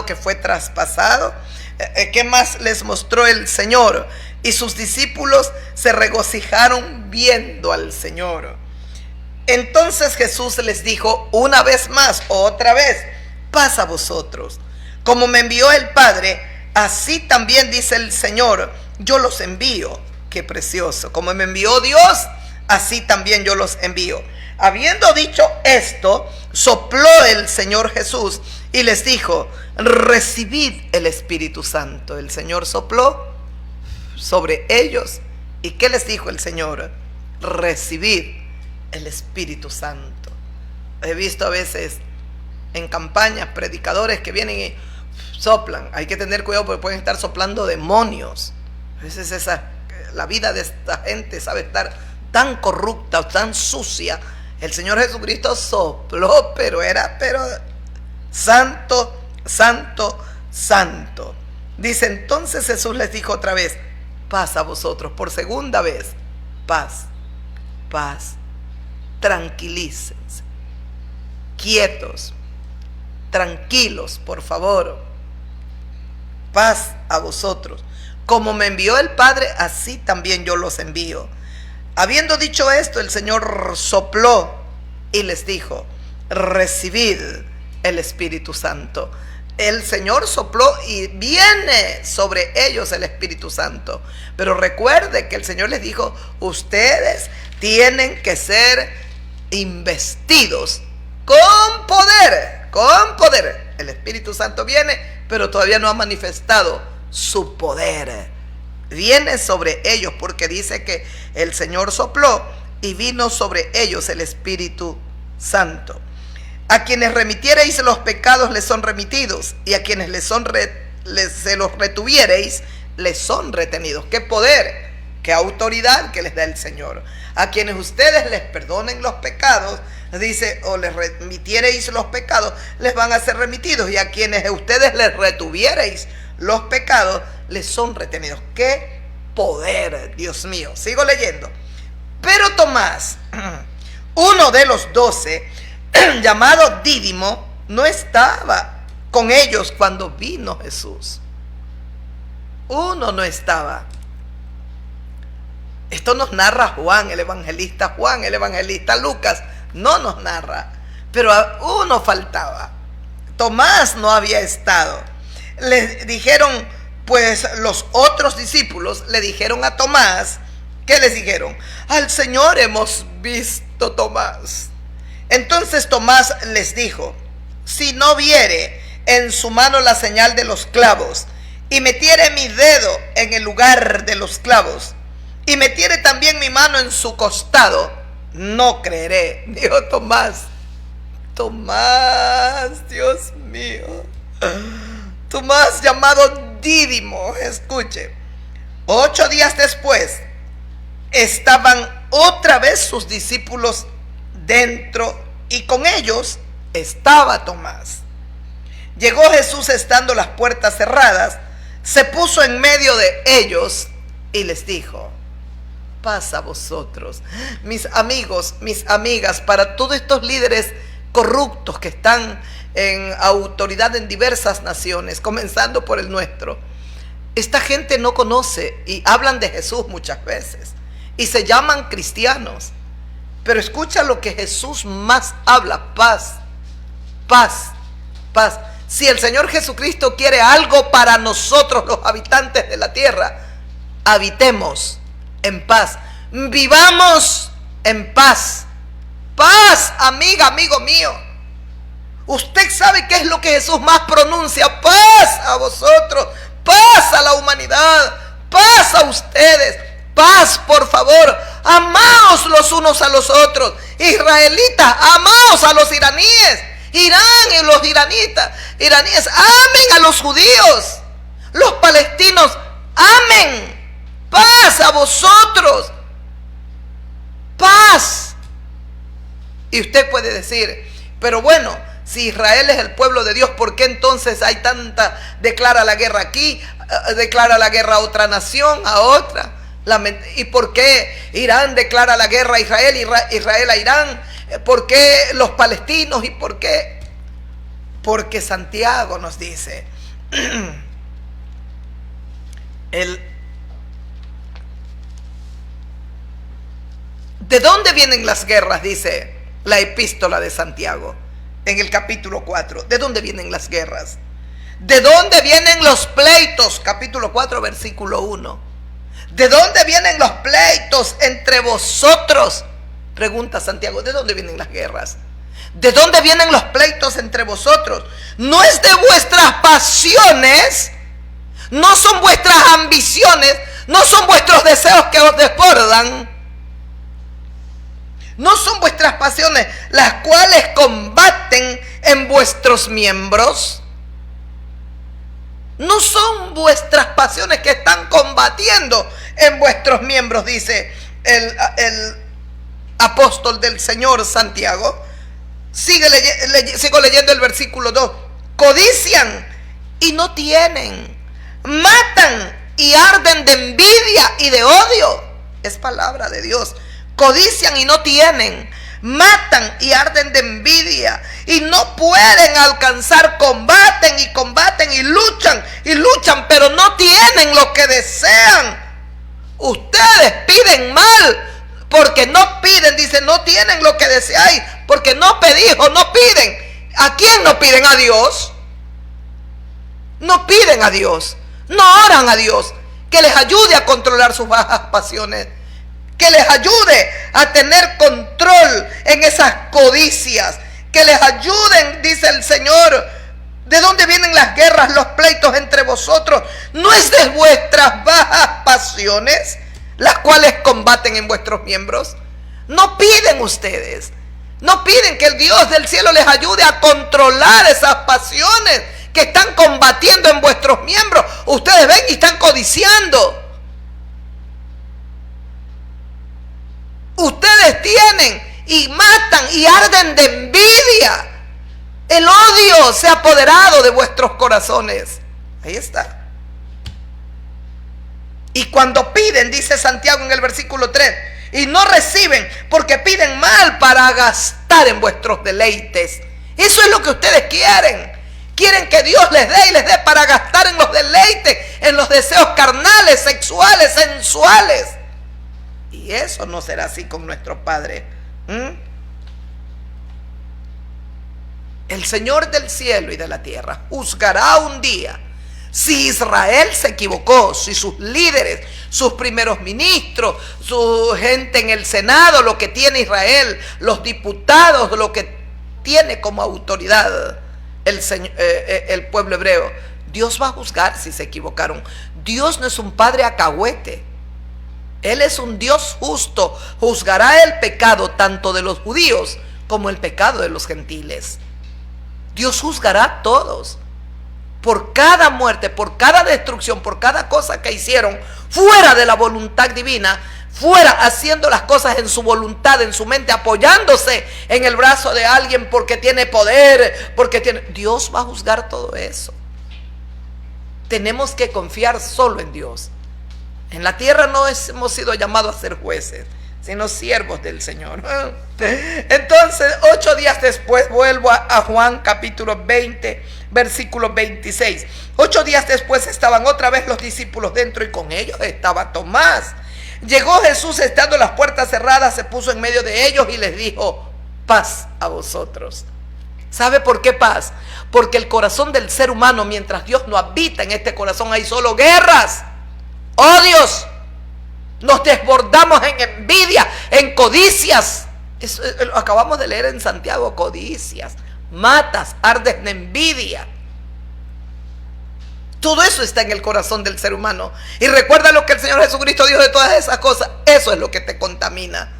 que fue traspasado. ¿Qué más les mostró el Señor? Y sus discípulos se regocijaron viendo al Señor. Entonces Jesús les dijo una vez más, otra vez: paz a vosotros. Como me envió el Padre, así también, dice el Señor, yo los envío. Qué precioso. Como me envió Dios, así también yo los envío. Habiendo dicho esto, sopló el Señor Jesús y les dijo: recibid el Espíritu Santo. El Señor sopló sobre ellos. ¿Y qué les dijo el Señor? Recibid el Espíritu Santo. He visto a veces en campañas predicadores que vienen y soplan. Hay que tener cuidado porque pueden estar soplando demonios. A veces la vida de esta gente sabe estar tan corrupta, tan sucia. El Señor Jesucristo sopló, pero era santo, santo, santo. Dice, entonces Jesús les dijo otra vez: paz a vosotros. Por segunda vez: paz, paz. Tranquilícense, quietos, tranquilos, por favor. Paz a vosotros. Como me envió el Padre, así también yo los envío. Habiendo dicho esto, el Señor sopló y les dijo: recibid el Espíritu Santo. El Señor sopló y viene sobre ellos el Espíritu Santo. Pero recuerde que el Señor les dijo: ustedes tienen que ser investidos con poder, con poder. El Espíritu Santo viene pero todavía no ha manifestado su poder. Viene sobre ellos porque dice que el Señor sopló y vino sobre ellos el Espíritu Santo. A quienes remitiereis los pecados les son remitidos, y a quienes se los retuviereis les son retenidos. ¡Qué poder! ¡Qué autoridad que les da el Señor! A quienes ustedes les perdonen los pecados, dice, o les remitiereis los pecados, les van a ser remitidos, y a quienes ustedes les retuviereis los pecados, les son retenidos. ¡Qué poder, Dios mío! Sigo leyendo. Pero Tomás, uno de los 12, llamado Dídimo, no estaba con ellos cuando vino Jesús. Uno no estaba. Esto nos narra Juan, el evangelista Lucas no nos narra, pero uno faltaba. Tomás no había estado. Le dijeron, pues los otros discípulos le dijeron a Tomás, ¿qué les dijeron? Al Señor hemos visto, Tomás. Entonces Tomás les dijo, si no viere en su mano la señal de los clavos, y metiere mi dedo en el lugar de los clavos, y metiere también mi mano en su costado, no creeré. Dijo Tomás. Tomás, Dios mío. Tomás, llamado Dídimo. Escuche. 8 días después estaban otra vez sus discípulos dentro, y con ellos estaba Tomás. Llegó Jesús estando las puertas cerradas, se puso en medio de ellos y les dijo, paz a vosotros. Mis amigos, mis amigas, para todos estos líderes corruptos que están en autoridad en diversas naciones, comenzando por el nuestro, esta gente no conoce y hablan de Jesús muchas veces y se llaman cristianos, pero escucha lo que Jesús más habla: paz, paz, paz. Si el Señor Jesucristo quiere algo para nosotros los habitantes de la tierra, habitemos en paz, vivamos en paz. Paz, amiga, amigo mío. Usted sabe qué es lo que Jesús más pronuncia: paz a vosotros, paz a la humanidad, paz a ustedes, paz, por favor. Amaos los unos a los otros. Israelitas, amaos a los iraníes. Irán y los iraníes, amen a los judíos. Los palestinos, amen. Paz a vosotros. Paz. Y usted puede decir, pero bueno, si Israel es el pueblo de Dios, ¿por qué entonces hay tanta, declara la guerra aquí, declara la guerra a otra nación, a otra? ¿Y por qué Irán declara la guerra a Israel, Israel a Irán? ¿Por qué los palestinos? ¿Y por qué? Porque Santiago nos dice, ¿de dónde vienen las guerras? Dice la epístola de Santiago en el capítulo 4. ¿De dónde vienen las guerras? ¿De dónde vienen los pleitos? Capítulo 4, versículo 1. ¿De dónde vienen los pleitos entre vosotros? Pregunta Santiago, ¿de dónde vienen las guerras? ¿De dónde vienen los pleitos entre vosotros? ¿No es de vuestras pasiones? ¿No son vuestras ambiciones? ¿No son vuestros deseos que os desbordan? ¿No son vuestras pasiones las cuales combaten en vuestros miembros? ¿No son vuestras pasiones que están combatiendo en vuestros miembros? Dice el apóstol del Señor Santiago. Sigo leyendo el versículo 2. Codician y no tienen. Matan y arden de envidia y de odio. Es palabra de Dios. Codician y no tienen. Matan y arden de envidia y no pueden alcanzar. Combaten y luchan, pero no tienen lo que desean. Ustedes piden mal porque no piden. Dice, no tienen lo que deseáis porque no pedís o no piden. ¿A quién no piden? A Dios. No piden a Dios, no oran a Dios que les ayude a controlar sus bajas pasiones, que les ayude a tener control en esas codicias, que les ayuden, dice el Señor, ¿De dónde vienen las guerras, los pleitos entre vosotros? ¿No es de vuestras bajas pasiones las cuales combaten en vuestros miembros? No piden ustedes, no piden que el Dios del cielo les ayude a controlar esas pasiones que están combatiendo en vuestros miembros. Ustedes ven y están codiciando. Ustedes tienen y matan y arden de envidia. El odio se ha apoderado de vuestros corazones. Ahí está. Y cuando piden, dice Santiago en el versículo 3, y no reciben porque piden mal para gastar en vuestros deleites. Eso es lo que ustedes quieren. Quieren que Dios les dé y les dé para gastar en los deleites, en los deseos carnales, sexuales, sensuales. Y eso no será así con nuestro Padre. El Señor del cielo y de la tierra juzgará un día si Israel se equivocó, si sus líderes, sus primeros ministros, su gente en el Senado, lo que tiene Israel, los diputados, lo que tiene como autoridad el pueblo hebreo. Dios va a juzgar si se equivocaron. Dios no es un padre alcahuete. Él es un Dios justo. Juzgará el pecado tanto de los judíos como el pecado de los gentiles. Dios juzgará a todos por cada muerte, por cada destrucción, por cada cosa que hicieron fuera de la voluntad divina, fuera haciendo las cosas en su voluntad, en su mente, apoyándose en el brazo de alguien porque tiene poder, porque tiene... Dios va a juzgar todo eso. Tenemos que confiar solo en Dios. En la tierra no hemos sido llamados a ser jueces, sino siervos del Señor. Entonces, 8 días después, vuelvo a Juan capítulo 20, versículo 26. 8 días después estaban otra vez los discípulos dentro y con ellos estaba Tomás. Llegó Jesús estando las puertas cerradas, se puso en medio de ellos y les dijo: paz a vosotros. ¿Sabe por qué paz? Porque el corazón del ser humano, mientras Dios no habita en este corazón, hay solo guerras, odios. Nos desbordamos en envidia, en codicias. Eso lo acabamos de leer en Santiago: codicias, matas, ardes de envidia. Todo eso está en el corazón del ser humano. Y recuerda lo que el Señor Jesucristo dijo de todas esas cosas. Eso es lo que te contamina.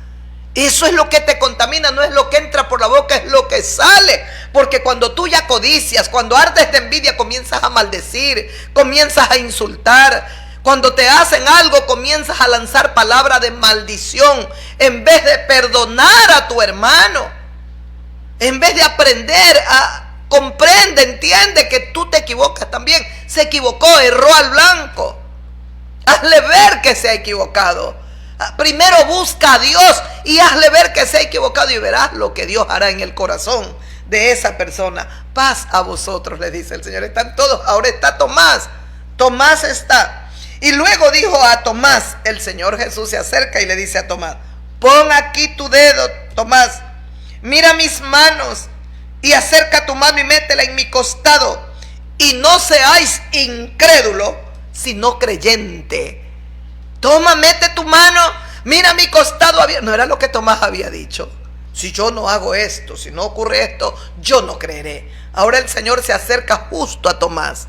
Eso es lo que te contamina, no es lo que entra por la boca, es lo que sale. Porque cuando tú ya codicias, cuando ardes de envidia, comienzas a maldecir, comienzas a insultar. Cuando te hacen algo, comienzas a lanzar palabras de maldición, en vez de perdonar a tu hermano, en vez de aprender a... Comprende, entiende que tú te equivocas también. Se equivocó, erró al blanco. Hazle ver que se ha equivocado. Primero busca a Dios y hazle ver que se ha equivocado y verás lo que Dios hará en el corazón de esa persona. Paz a vosotros, le dice el Señor. Están todos, ahora está Tomás. Tomás está. Y luego dijo a Tomás, el Señor Jesús se acerca y le dice a Tomás: pon aquí tu dedo, Tomás. Mira mis manos. Y acerca tu mano y métela en mi costado. Y no seáis incrédulo, sino creyente. Toma, mete tu mano, mira mi costado abierto. No era lo que Tomás había dicho. Si yo no hago esto, si no ocurre esto, yo no creeré. Ahora el Señor se acerca justo a Tomás.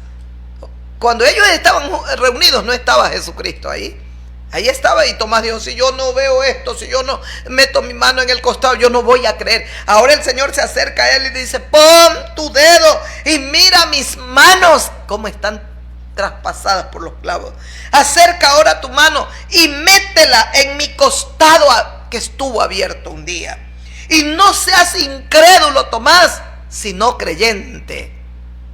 Cuando ellos estaban reunidos, no estaba Jesucristo ahí. Ahí estaba y Tomás dijo: si yo no veo esto, si yo no meto mi mano en el costado, yo no voy a creer. Ahora el Señor se acerca a él y dice: pon tu dedo y mira mis manos, cómo están traspasadas por los clavos. Acerca ahora tu mano y métela en mi costado que estuvo abierto un día. Y no seas incrédulo, Tomás, sino creyente.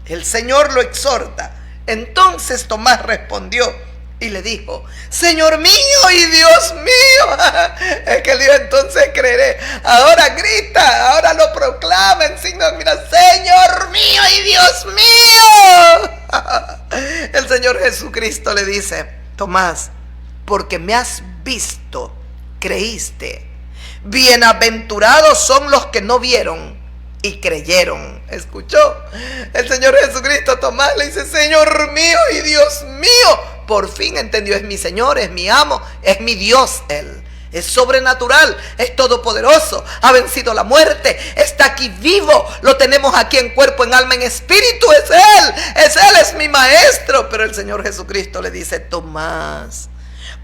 El Señor lo exhorta. Entonces Tomás respondió y le dijo: Señor mío y Dios mío. Es que él dijo: entonces creeré. Ahora grita, ahora lo proclama en signo de admiración: Señor mío y Dios mío. El Señor Jesucristo le dice: Tomás, porque me has visto, creíste. Bienaventurados son los que no vieron y creyeron. ¿Escuchó? El Señor Jesucristo a Tomás le dice: Señor mío y Dios mío. Por fin entendió: es mi Señor, es mi amo, es mi Dios Él. Es sobrenatural, es todopoderoso, ha vencido la muerte, está aquí vivo, lo tenemos aquí en cuerpo, en alma, en espíritu. Es Él, es mi maestro. Pero el Señor Jesucristo le dice: Tomás,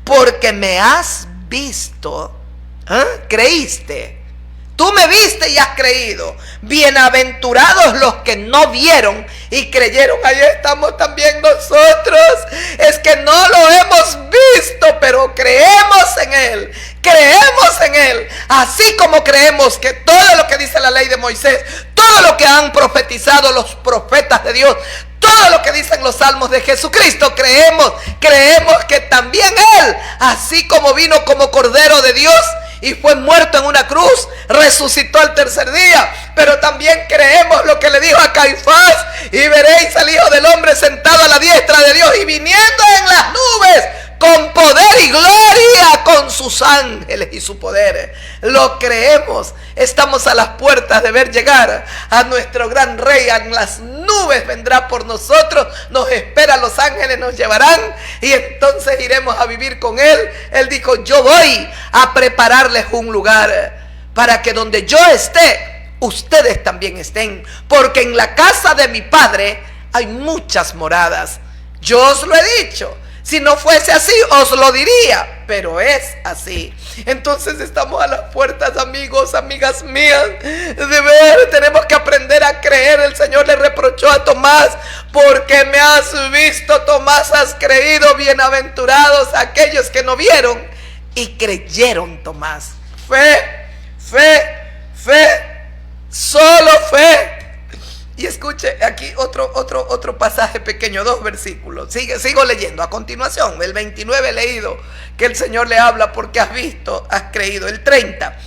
porque me has visto, creíste. Tú me viste y has creído. Bienaventurados los que no vieron y creyeron. Ahí estamos también nosotros. Es que no lo hemos visto, pero creemos en Él. Creemos en Él. Así como creemos que todo lo que dice la ley de Moisés, todo lo que han profetizado los profetas de Dios, todo lo que dicen los salmos de Jesucristo, creemos que también Él, así como vino como Cordero de Dios y fue muerto en una cruz, resucitó al tercer día. Pero también creemos lo que le dijo a Caifás: y veréis al Hijo del Hombre sentado a la diestra de Dios y viniendo en las nubes con poder y gloria, con sus ángeles y su poder. Lo creemos. Estamos a las puertas de ver llegar a nuestro gran Rey. En las nubes vendrá por nosotros, nos espera, los ángeles nos llevarán y entonces iremos a vivir con Él. Él dijo: yo voy a prepararles un lugar para que donde yo esté, ustedes también estén, porque en la casa de mi Padre hay muchas moradas. Yo os lo he dicho. Si no fuese así, os lo diría, pero es así. Entonces estamos a las puertas, amigos, amigas mías, de ver. Tenemos que aprender a creer. El Señor le reprochó a Tomás: porque me has visto, Tomás, has creído. Bienaventurados aquellos que no vieron y creyeron, Tomás. Fe, solo fe. Y escuche aquí otro pasaje pequeño, 2 versículos. Sigo leyendo. A continuación, el 29 he leído que el Señor le habla: porque has visto, has creído. El 30.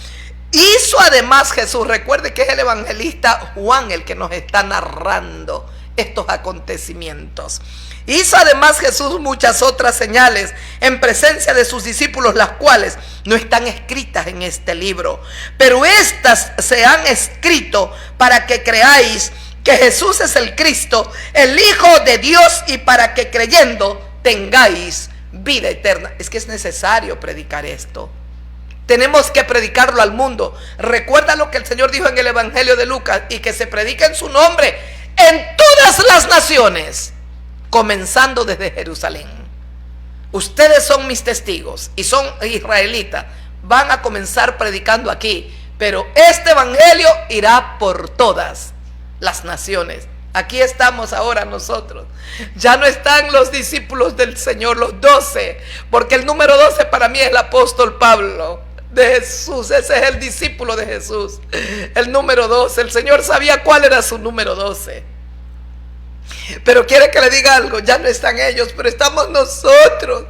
Hizo además Jesús, recuerde que es el evangelista Juan el que nos está narrando estos acontecimientos. Hizo además Jesús muchas otras señales en presencia de sus discípulos, las cuales no están escritas en este libro, pero estas se han escrito para que creáis que Jesús es el Cristo, el Hijo de Dios, y para que creyendo tengáis vida eterna. Es que es necesario predicar esto. Tenemos que predicarlo al mundo. Recuerda lo que el Señor dijo en el Evangelio de Lucas: y que se predique en su nombre en todas las naciones, comenzando desde Jerusalén. Ustedes son mis testigos y son israelitas. Van a comenzar predicando aquí, pero este evangelio irá por todas las naciones. Aquí estamos ahora nosotros. Ya no están los discípulos del Señor, los 12, porque el número 12 para mí es el apóstol Pablo de Jesús. Ese es el discípulo de Jesús, el número 12. El Señor sabía cuál era su número 12. Pero quiere que le diga algo: ya no están ellos, pero estamos nosotros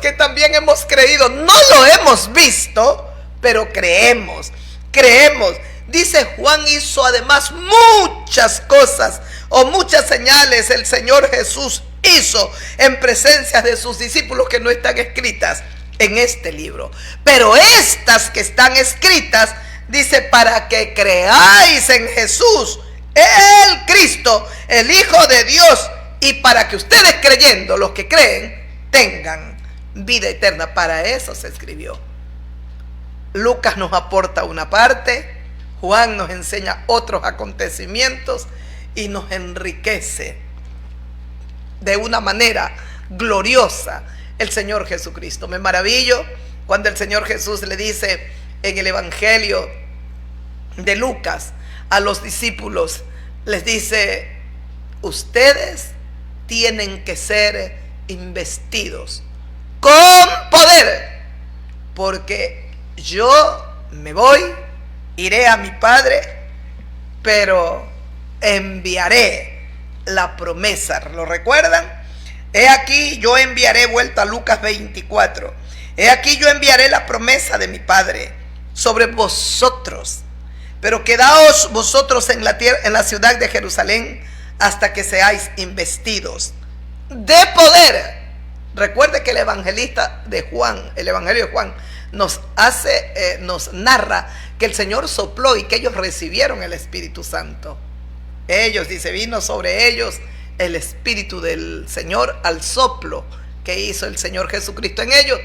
que también hemos creído. No lo hemos visto, pero creemos. Dice Juan: hizo además muchas cosas o muchas señales el Señor Jesús hizo en presencia de sus discípulos, que no están escritas en este libro. Pero estas que están escritas, dice, para que creáis en Jesús, el Cristo, el Hijo de Dios, y para que ustedes, creyendo, los que creen, tengan vida eterna. Para eso se escribió. Lucas nos aporta una parte, Juan nos enseña otros acontecimientos y nos enriquece de una manera gloriosa el Señor Jesucristo. Me maravillo cuando el Señor Jesús le dice en el Evangelio de Lucas a los discípulos, les dice: ustedes tienen que ser investidos con poder, porque yo me voy, iré a mi Padre, pero enviaré la promesa. ¿Lo recuerdan? He aquí yo enviaré, vuelta a Lucas 24, he aquí yo enviaré la promesa de mi Padre sobre vosotros, pero quedaos vosotros en la tierra, en la ciudad de Jerusalén, hasta que seáis investidos de poder. Recuerde que el evangelista de Juan, el Evangelio de Juan, nos narra que el Señor sopló y que ellos recibieron el Espíritu Santo. Ellos, dice, vino sobre ellos el Espíritu del Señor al soplo que hizo el Señor Jesucristo en ellos,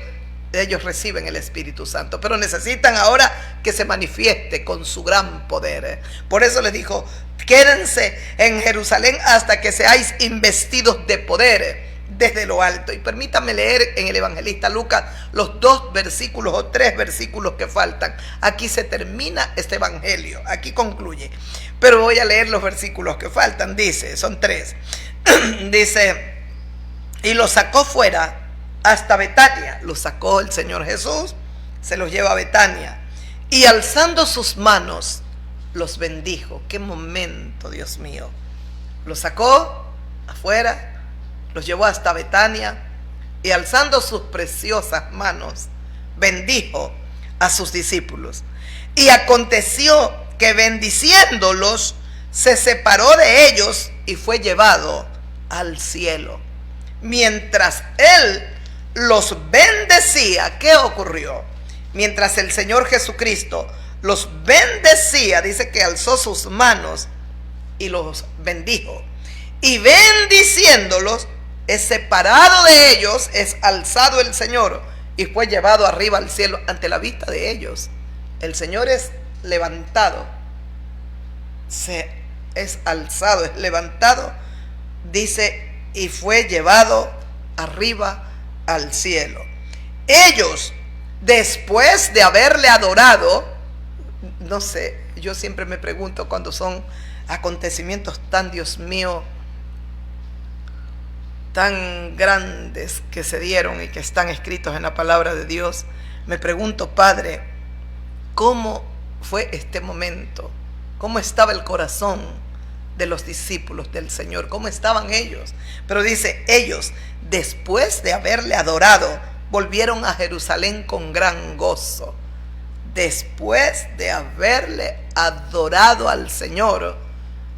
ellos reciben el Espíritu Santo, pero necesitan ahora que se manifieste con su gran poder. Por eso les dijo: quédense en Jerusalén hasta que seáis investidos de poder desde lo alto. Y permítanme leer en el evangelista Lucas los 2 versículos o 3 versículos que faltan. Aquí se termina este evangelio, aquí concluye, pero voy a leer los versículos que faltan. Dice, son 3. Dice: y los sacó fuera hasta Betania. Los sacó el Señor Jesús, se los lleva a Betania, y alzando sus manos los bendijo. Qué momento, Dios mío. Los sacó afuera, los llevó hasta Betania, y alzando sus preciosas manos bendijo a sus discípulos. Y aconteció que, bendiciéndolos, se separó de ellos y fue llevado al cielo. Mientras él los bendecía, ¿qué ocurrió? Mientras el Señor Jesucristo los bendecía, dice que alzó sus manos y los bendijo. Y bendiciéndolos, es separado de ellos, es alzado el Señor y fue llevado arriba al cielo ante la vista de ellos. El Señor es levantado, es alzado, es levantado, dice, y fue llevado arriba al cielo. Ellos, después de haberle adorado, no sé, yo siempre me pregunto cuando son acontecimientos tan, Dios mío, tan grandes que se dieron y que están escritos en la palabra de Dios, me pregunto, Padre, ¿cómo fue este momento? ¿Cómo estaba el corazón de los discípulos del Señor? ¿Cómo estaban ellos? Pero dice, ellos, después de haberle adorado, volvieron a Jerusalén con gran gozo. Después de haberle adorado al Señor,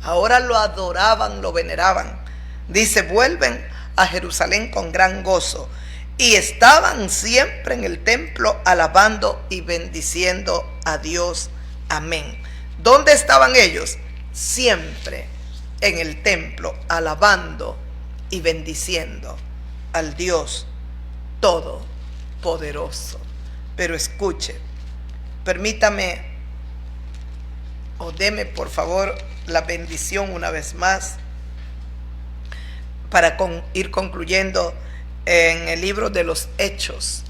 ahora lo adoraban, lo veneraban. Dice, vuelven a Jerusalén con gran gozo, y estaban siempre en el templo alabando y bendiciendo a Dios. Amén. ¿Dónde estaban ellos? Siempre en el templo alabando y bendiciendo al Dios Todopoderoso. Pero escuche, permítame o deme por favor la bendición una vez más para ir concluyendo en el libro de los Hechos.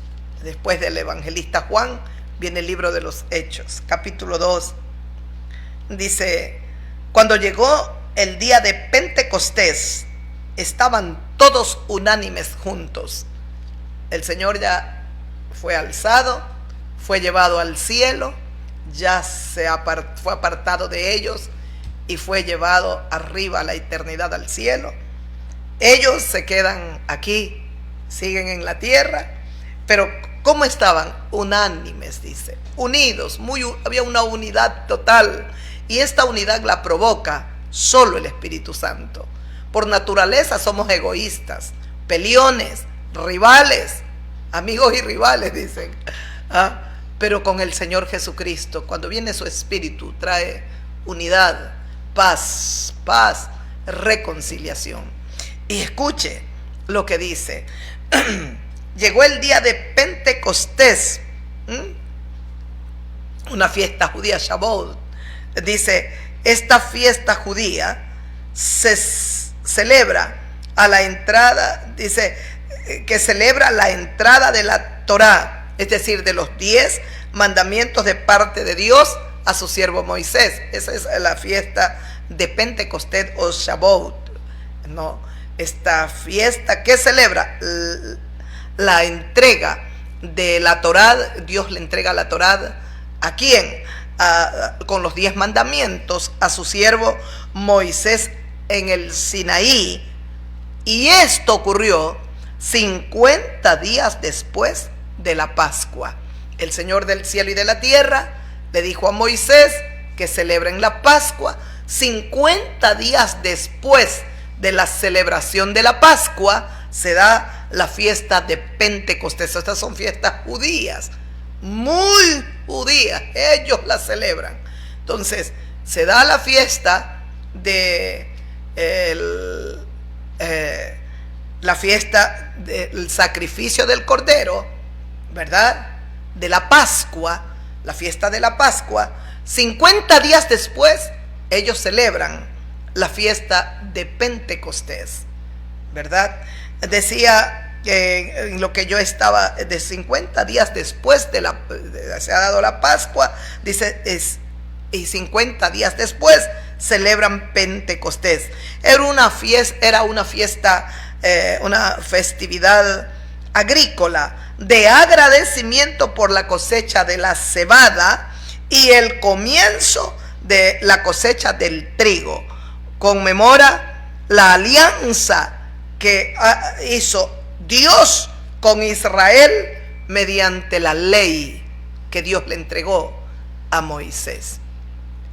Después del evangelista Juan viene el libro de los Hechos, capítulo 2. Dice, cuando llegó el día de Pentecostés, estaban todos unánimes juntos. El Señor ya fue alzado, fue llevado al cielo, ya fue apartado de ellos y fue llevado arriba a la eternidad, al cielo. Ellos se quedan aquí, siguen en la tierra, pero ¿cómo estaban? Unánimes, dice, unidos, había una unidad total, y esta unidad la provoca solo el Espíritu Santo. Por naturaleza somos egoístas, peleones, rivales, amigos y rivales, dicen. Pero con el Señor Jesucristo, cuando viene su Espíritu, trae unidad, paz, reconciliación. Y escuche lo que dice. Llegó el día de Pentecostés, una fiesta judía, Shavuot. Dice, esta fiesta judía se celebra a la entrada, dice, que celebra la entrada de la Torá, es decir, de los 10 mandamientos de parte de Dios a su siervo Moisés. Esa es la fiesta de Pentecostés o Shavuot, ¿no? Esta fiesta que celebra la entrega de la Torá. Dios le entrega la Torá ¿a quién? Con los 10 mandamientos a su siervo Moisés en el Sinaí. Y esto ocurrió 50 días después de la Pascua. El Señor del cielo y de la tierra le dijo a Moisés que celebren la Pascua 50 días después de la celebración de la Pascua. Se da la fiesta de Pentecostés. Estas son fiestas judías, muy judías, ellos las celebran. Entonces se da la fiesta de la fiesta del sacrificio del Cordero, ¿verdad?, de la Pascua, la fiesta de la Pascua, 50 días después ellos celebran la fiesta de Pentecostés, ¿verdad? Decía que en lo que yo estaba, de 50 días después se ha dado la Pascua, dice, y 50 días después celebran Pentecostés. Era una fiesta, una festividad agrícola de agradecimiento por la cosecha de la cebada y el comienzo de la cosecha del trigo. Conmemora la alianza que hizo Dios con Israel mediante la ley que Dios le entregó a Moisés.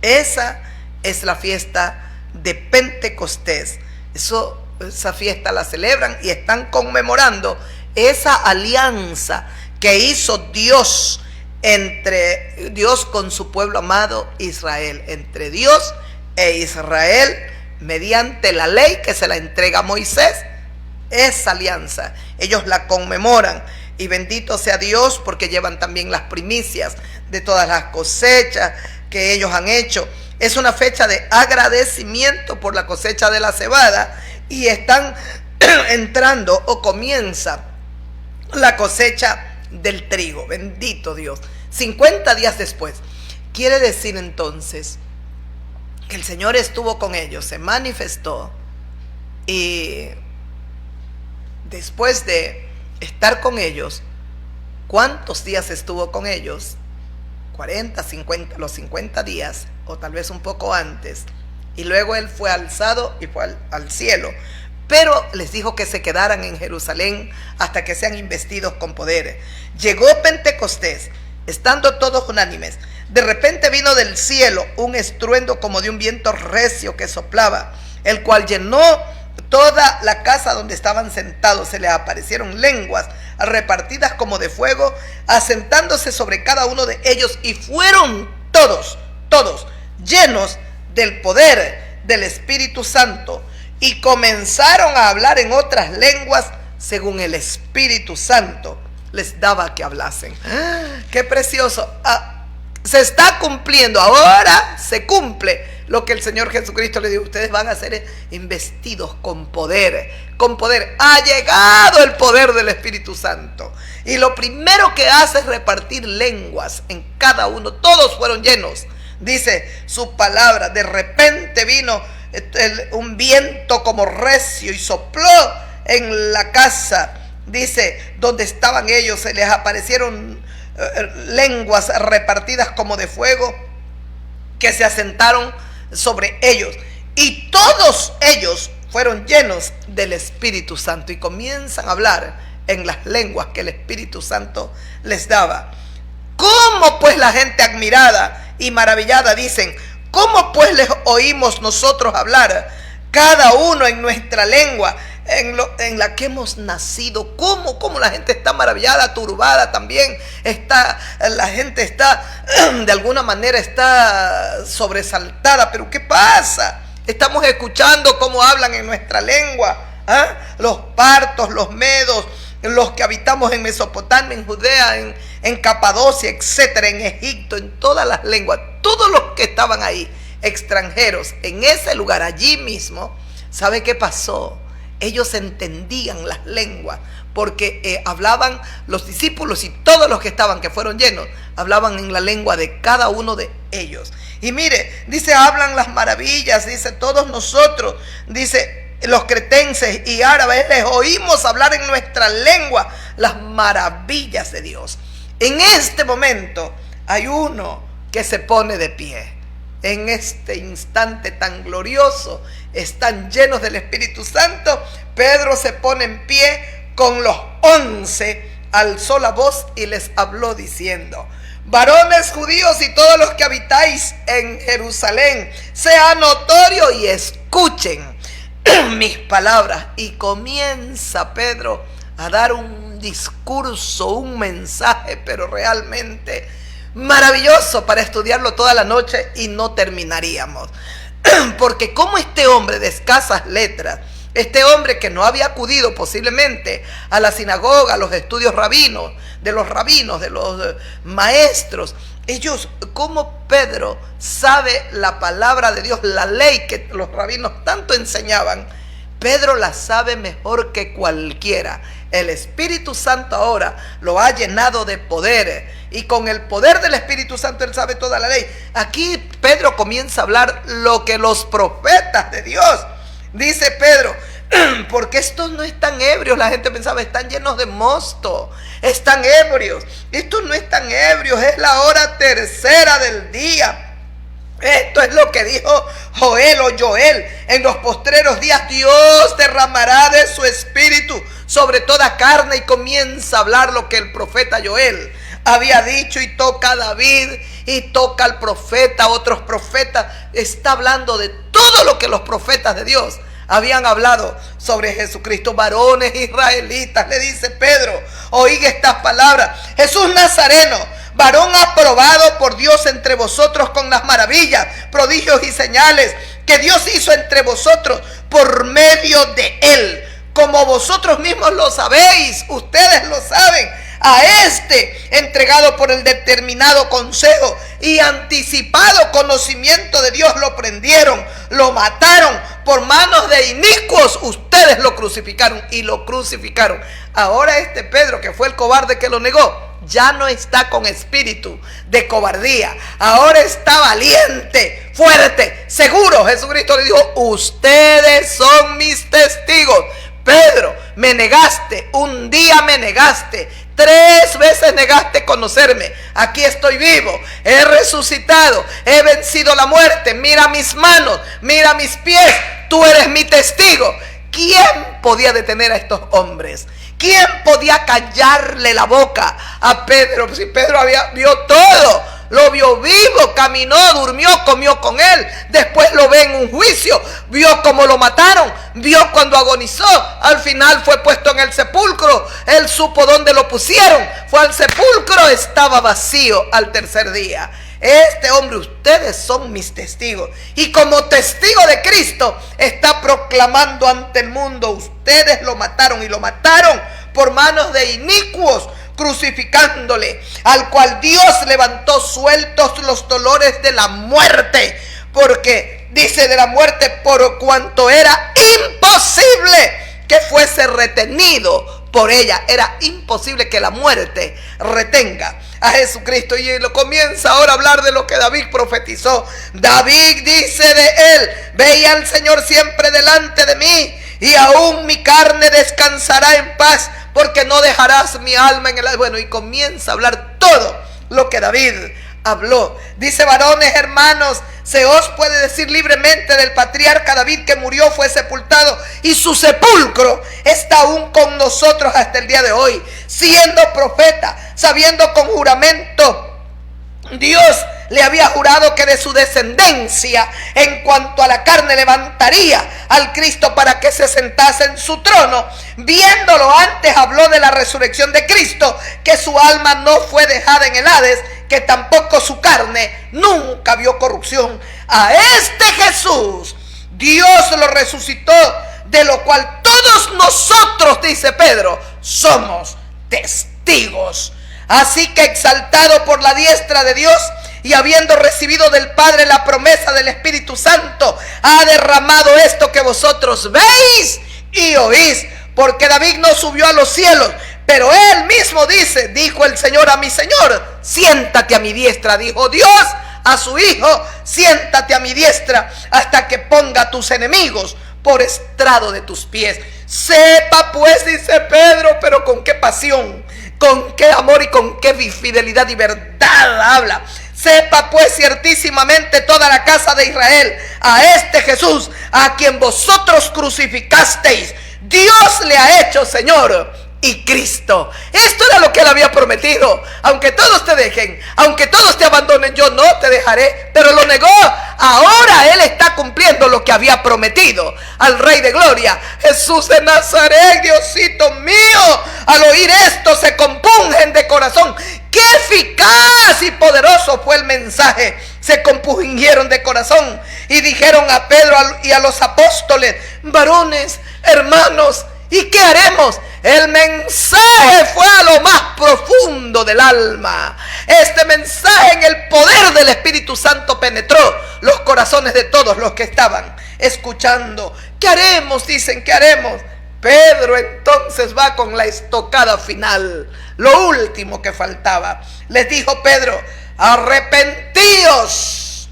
Esa es la fiesta de Pentecostés. Esa fiesta la celebran y están conmemorando esa alianza que hizo Dios entre Dios con su pueblo amado Israel, entre Dios e Israel mediante la ley que se la entrega a Moisés. Esa alianza ellos la conmemoran, y bendito sea Dios porque llevan también las primicias de todas las cosechas que ellos han hecho. Es una fecha de agradecimiento por la cosecha de la cebada, y están entrando, o comienza la cosecha del trigo. Bendito Dios. 50 días después. Quiere decir entonces que el Señor estuvo con ellos, se manifestó, y después de estar con ellos, ¿cuántos días estuvo con ellos? 40, 50, los 50 días, o tal vez un poco antes. Y luego Él fue alzado y fue al cielo. Pero les dijo que se quedaran en Jerusalén hasta que sean investidos con poder. Llegó Pentecostés, estando todos unánimes. De repente vino del cielo un estruendo como de un viento recio que soplaba, el cual llenó toda la casa donde estaban sentados. Se les aparecieron lenguas repartidas como de fuego, asentándose sobre cada uno de ellos, y fueron todos llenos del poder del Espíritu Santo, y comenzaron a hablar en otras lenguas según el Espíritu Santo les daba que hablasen. ¡Qué precioso! Se está cumpliendo, ahora se cumple lo que el Señor Jesucristo le dijo: ustedes van a ser investidos con poder, con poder. Ha llegado el poder del Espíritu Santo, y lo primero que hace es repartir lenguas en cada uno. Todos fueron llenos, dice su palabra. De repente vino un viento como recio y sopló en la casa, dice, donde estaban ellos. Se les aparecieron lenguas repartidas como de fuego que se asentaron sobre ellos, y todos ellos fueron llenos del Espíritu Santo y comienzan a hablar en las lenguas que el Espíritu Santo les daba. ¿Cómo pues la gente admirada y maravillada dicen: ¿cómo pues les oímos nosotros hablar, cada uno en nuestra lengua, en la que hemos nacido? ¿Cómo la gente está maravillada, turbada también? La gente está, de alguna manera, está sobresaltada. ¿Pero qué pasa? Estamos escuchando cómo hablan en nuestra lengua. Los partos, los medos, los que habitamos en Mesopotamia, en Judea, en Capadocia, etcétera, en Egipto, en todas las lenguas, todos los que estaban ahí, extranjeros, en ese lugar, allí mismo. ¿Sabe qué pasó? Ellos entendían las lenguas, porque hablaban los discípulos, y todos los que estaban, que fueron llenos, hablaban en la lengua de cada uno de ellos. Y mire, dice, hablan las maravillas, dice, todos nosotros, dice, los cretenses y árabes, les oímos hablar en nuestra lengua las maravillas de Dios. En este momento hay uno que se pone de pie. En este instante tan glorioso, están llenos del Espíritu Santo. Pedro se pone en pie con los 11, alzó la voz y les habló diciendo: varones judíos y todos los que habitáis en Jerusalén, sea notorio y escuchen mis palabras. Y comienza Pedro a dar un discurso, un mensaje, pero realmente maravilloso para estudiarlo toda la noche y no terminaríamos. Porque como este hombre de escasas letras Este hombre que no había acudido posiblemente a la sinagoga, a los estudios de los maestros. Ellos, como Pedro sabe la palabra de Dios, la ley que los rabinos tanto enseñaban, Pedro la sabe mejor que cualquiera. El Espíritu Santo ahora lo ha llenado de poder, y con el poder del Espíritu Santo él sabe toda la ley. Aquí Pedro comienza a hablar lo que los profetas de Dios. Dice Pedro, porque estos no están ebrios. La gente pensaba, están llenos de mosto, están ebrios. Estos no están ebrios, es la hora tercera del día. Esto es lo que dijo Joel. En los postreros días Dios derramará de su espíritu sobre toda carne, y comienza a hablar lo que el profeta Joel había dicho, y toca a David y toca al profeta, otros profetas. Está hablando de todo lo que los profetas de Dios habían hablado sobre Jesucristo. Varones israelitas, le dice Pedro, oíd estas palabras. Jesús Nazareno, varón aprobado por Dios entre vosotros con las maravillas, prodigios y señales que Dios hizo entre vosotros por medio de él, como vosotros mismos lo sabéis, ustedes lo saben. A este, entregado por el determinado consejo y anticipado conocimiento de Dios, lo prendieron, lo mataron por manos de inicuos. Ustedes lo crucificaron y lo crucificaron. Ahora este Pedro, que fue el cobarde que lo negó, ya no está con espíritu de cobardía. Ahora está valiente, fuerte, seguro. Jesucristo le dijo, ustedes son mis testigos. Pedro, me negaste, un día me negaste, 3 veces negaste conocerme. Aquí estoy vivo, he resucitado, he vencido la muerte. Mira mis manos, mira mis pies, tú eres mi testigo. ¿Quién podía detener a estos hombres? ¿Quién podía callarle la boca a Pedro? Si Pedro vio todo, lo vio vivo, caminó, durmió, comió con él. Después lo ve en un juicio, vio cómo lo mataron, vio cuando agonizó. Al final fue puesto en el sepulcro. Él supo dónde lo pusieron. Fue al sepulcro, estaba vacío al tercer día. Este hombre, ustedes son mis testigos. Y como testigo de Cristo está proclamando ante el mundo, ustedes lo mataron, y lo mataron por manos de inicuos, crucificándole, al cual Dios levantó sueltos los dolores de la muerte, porque dice de la muerte, por cuanto era imposible que fuese retenido por ella. Era imposible que la muerte retenga a Jesucristo. Y lo comienza ahora a hablar de lo que David profetizó. David dice de él, veía al Señor siempre delante de mí, y aún mi carne descansará en paz, porque no dejarás mi alma en el... Bueno, y comienza a hablar todo lo que David habló. Dice, varones hermanos, se os puede decir libremente del patriarca David, que murió, fue sepultado, y su sepulcro está aún con nosotros hasta el día de hoy, siendo profeta, sabiendo con juramento Dios le había jurado que de su descendencia, en cuanto a la carne, levantaría al Cristo para que se sentase en su trono. Viéndolo antes, habló de la resurrección de Cristo, que su alma no fue dejada en el Hades, que tampoco su carne nunca vio corrupción. A este Jesús Dios lo resucitó, de lo cual todos nosotros, dice Pedro, somos testigos. Así que, exaltado por la diestra de Dios, y habiendo recibido del Padre la promesa del Espíritu Santo, ha derramado esto que vosotros veis y oís. Porque David no subió a los cielos, pero él mismo dice, dijo el Señor a mi Señor, siéntate a mi diestra. Dijo Dios a su Hijo, siéntate a mi diestra hasta que ponga a tus enemigos por estrado de tus pies. Sepa pues, dice Pedro, pero con qué pasión, con qué amor y con qué fidelidad y verdad habla. Sepa pues ciertísimamente toda la casa de Israel, a este Jesús, a quien vosotros crucificasteis, Dios le ha hecho Señor y Cristo. Esto era lo que él había prometido. Aunque todos te dejen, aunque todos te abandonen, yo no te dejaré. Pero lo negó. Ahora él está cumpliendo lo que había prometido al Rey de Gloria. Jesús de Nazaret, Diosito mío. Al oír esto se compungen de corazón. ¡Qué eficaz y poderoso fue el mensaje! Se compungieron de corazón y dijeron a Pedro y a los apóstoles, varones, Hermanos, ¿y qué haremos? El mensaje fue a lo más profundo del alma. Este mensaje en el poder del Espíritu Santo penetró los corazones de todos los que estaban escuchando. ¿Qué haremos? Dicen, ¿qué haremos? Pedro entonces va con la estocada final, lo último que faltaba. Les dijo Pedro: arrepentíos,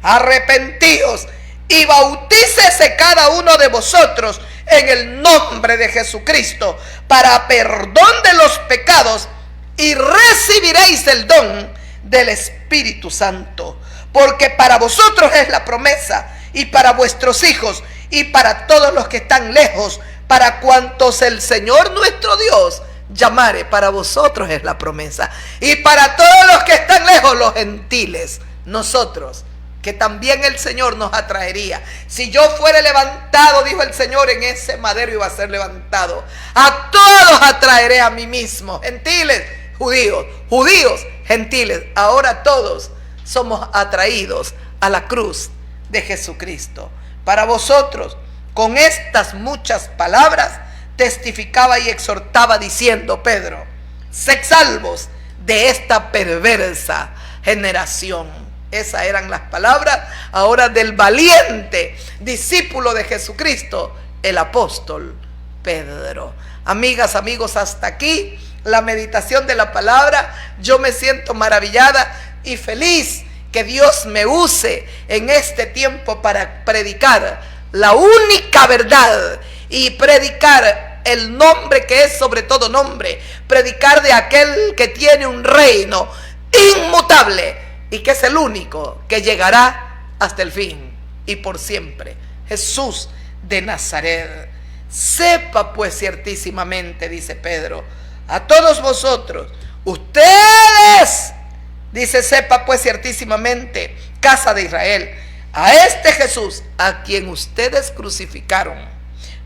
arrepentíos y bautícese cada uno de vosotros en el nombre de Jesucristo para perdón de los pecados, y recibiréis el don del Espíritu Santo, porque para vosotros es la promesa, y para vuestros hijos, y para todos los que están lejos, para cuantos el Señor nuestro Dios llamare. Para vosotros es la promesa, y para todos los que están lejos, los gentiles, nosotros, que también el Señor nos atraería. Si yo fuere levantado, dijo el Señor, en ese madero iba a ser levantado, a todos atraeré a mí mismo. Gentiles, judíos, judíos, gentiles. Ahora todos somos atraídos a la cruz de Jesucristo. Para vosotros, con estas muchas palabras, testificaba y exhortaba diciendo Pedro: sed salvos de esta perversa generación. Esas eran las palabras ahora del valiente discípulo de Jesucristo, el apóstol Pedro. Amigas, amigos, hasta aquí la meditación de la palabra. Yo me siento maravillada y feliz que Dios me use en este tiempo para predicar la única verdad y predicar el nombre que es sobre todo nombre, predicar de aquel que tiene un reino inmutable y que es el único que llegará hasta el fin y por siempre, Jesús de Nazaret. Sepa pues ciertísimamente, dice Pedro, a todos vosotros, ustedes, dice, sepa pues ciertísimamente, casa de Israel, a este Jesús a quien ustedes crucificaron,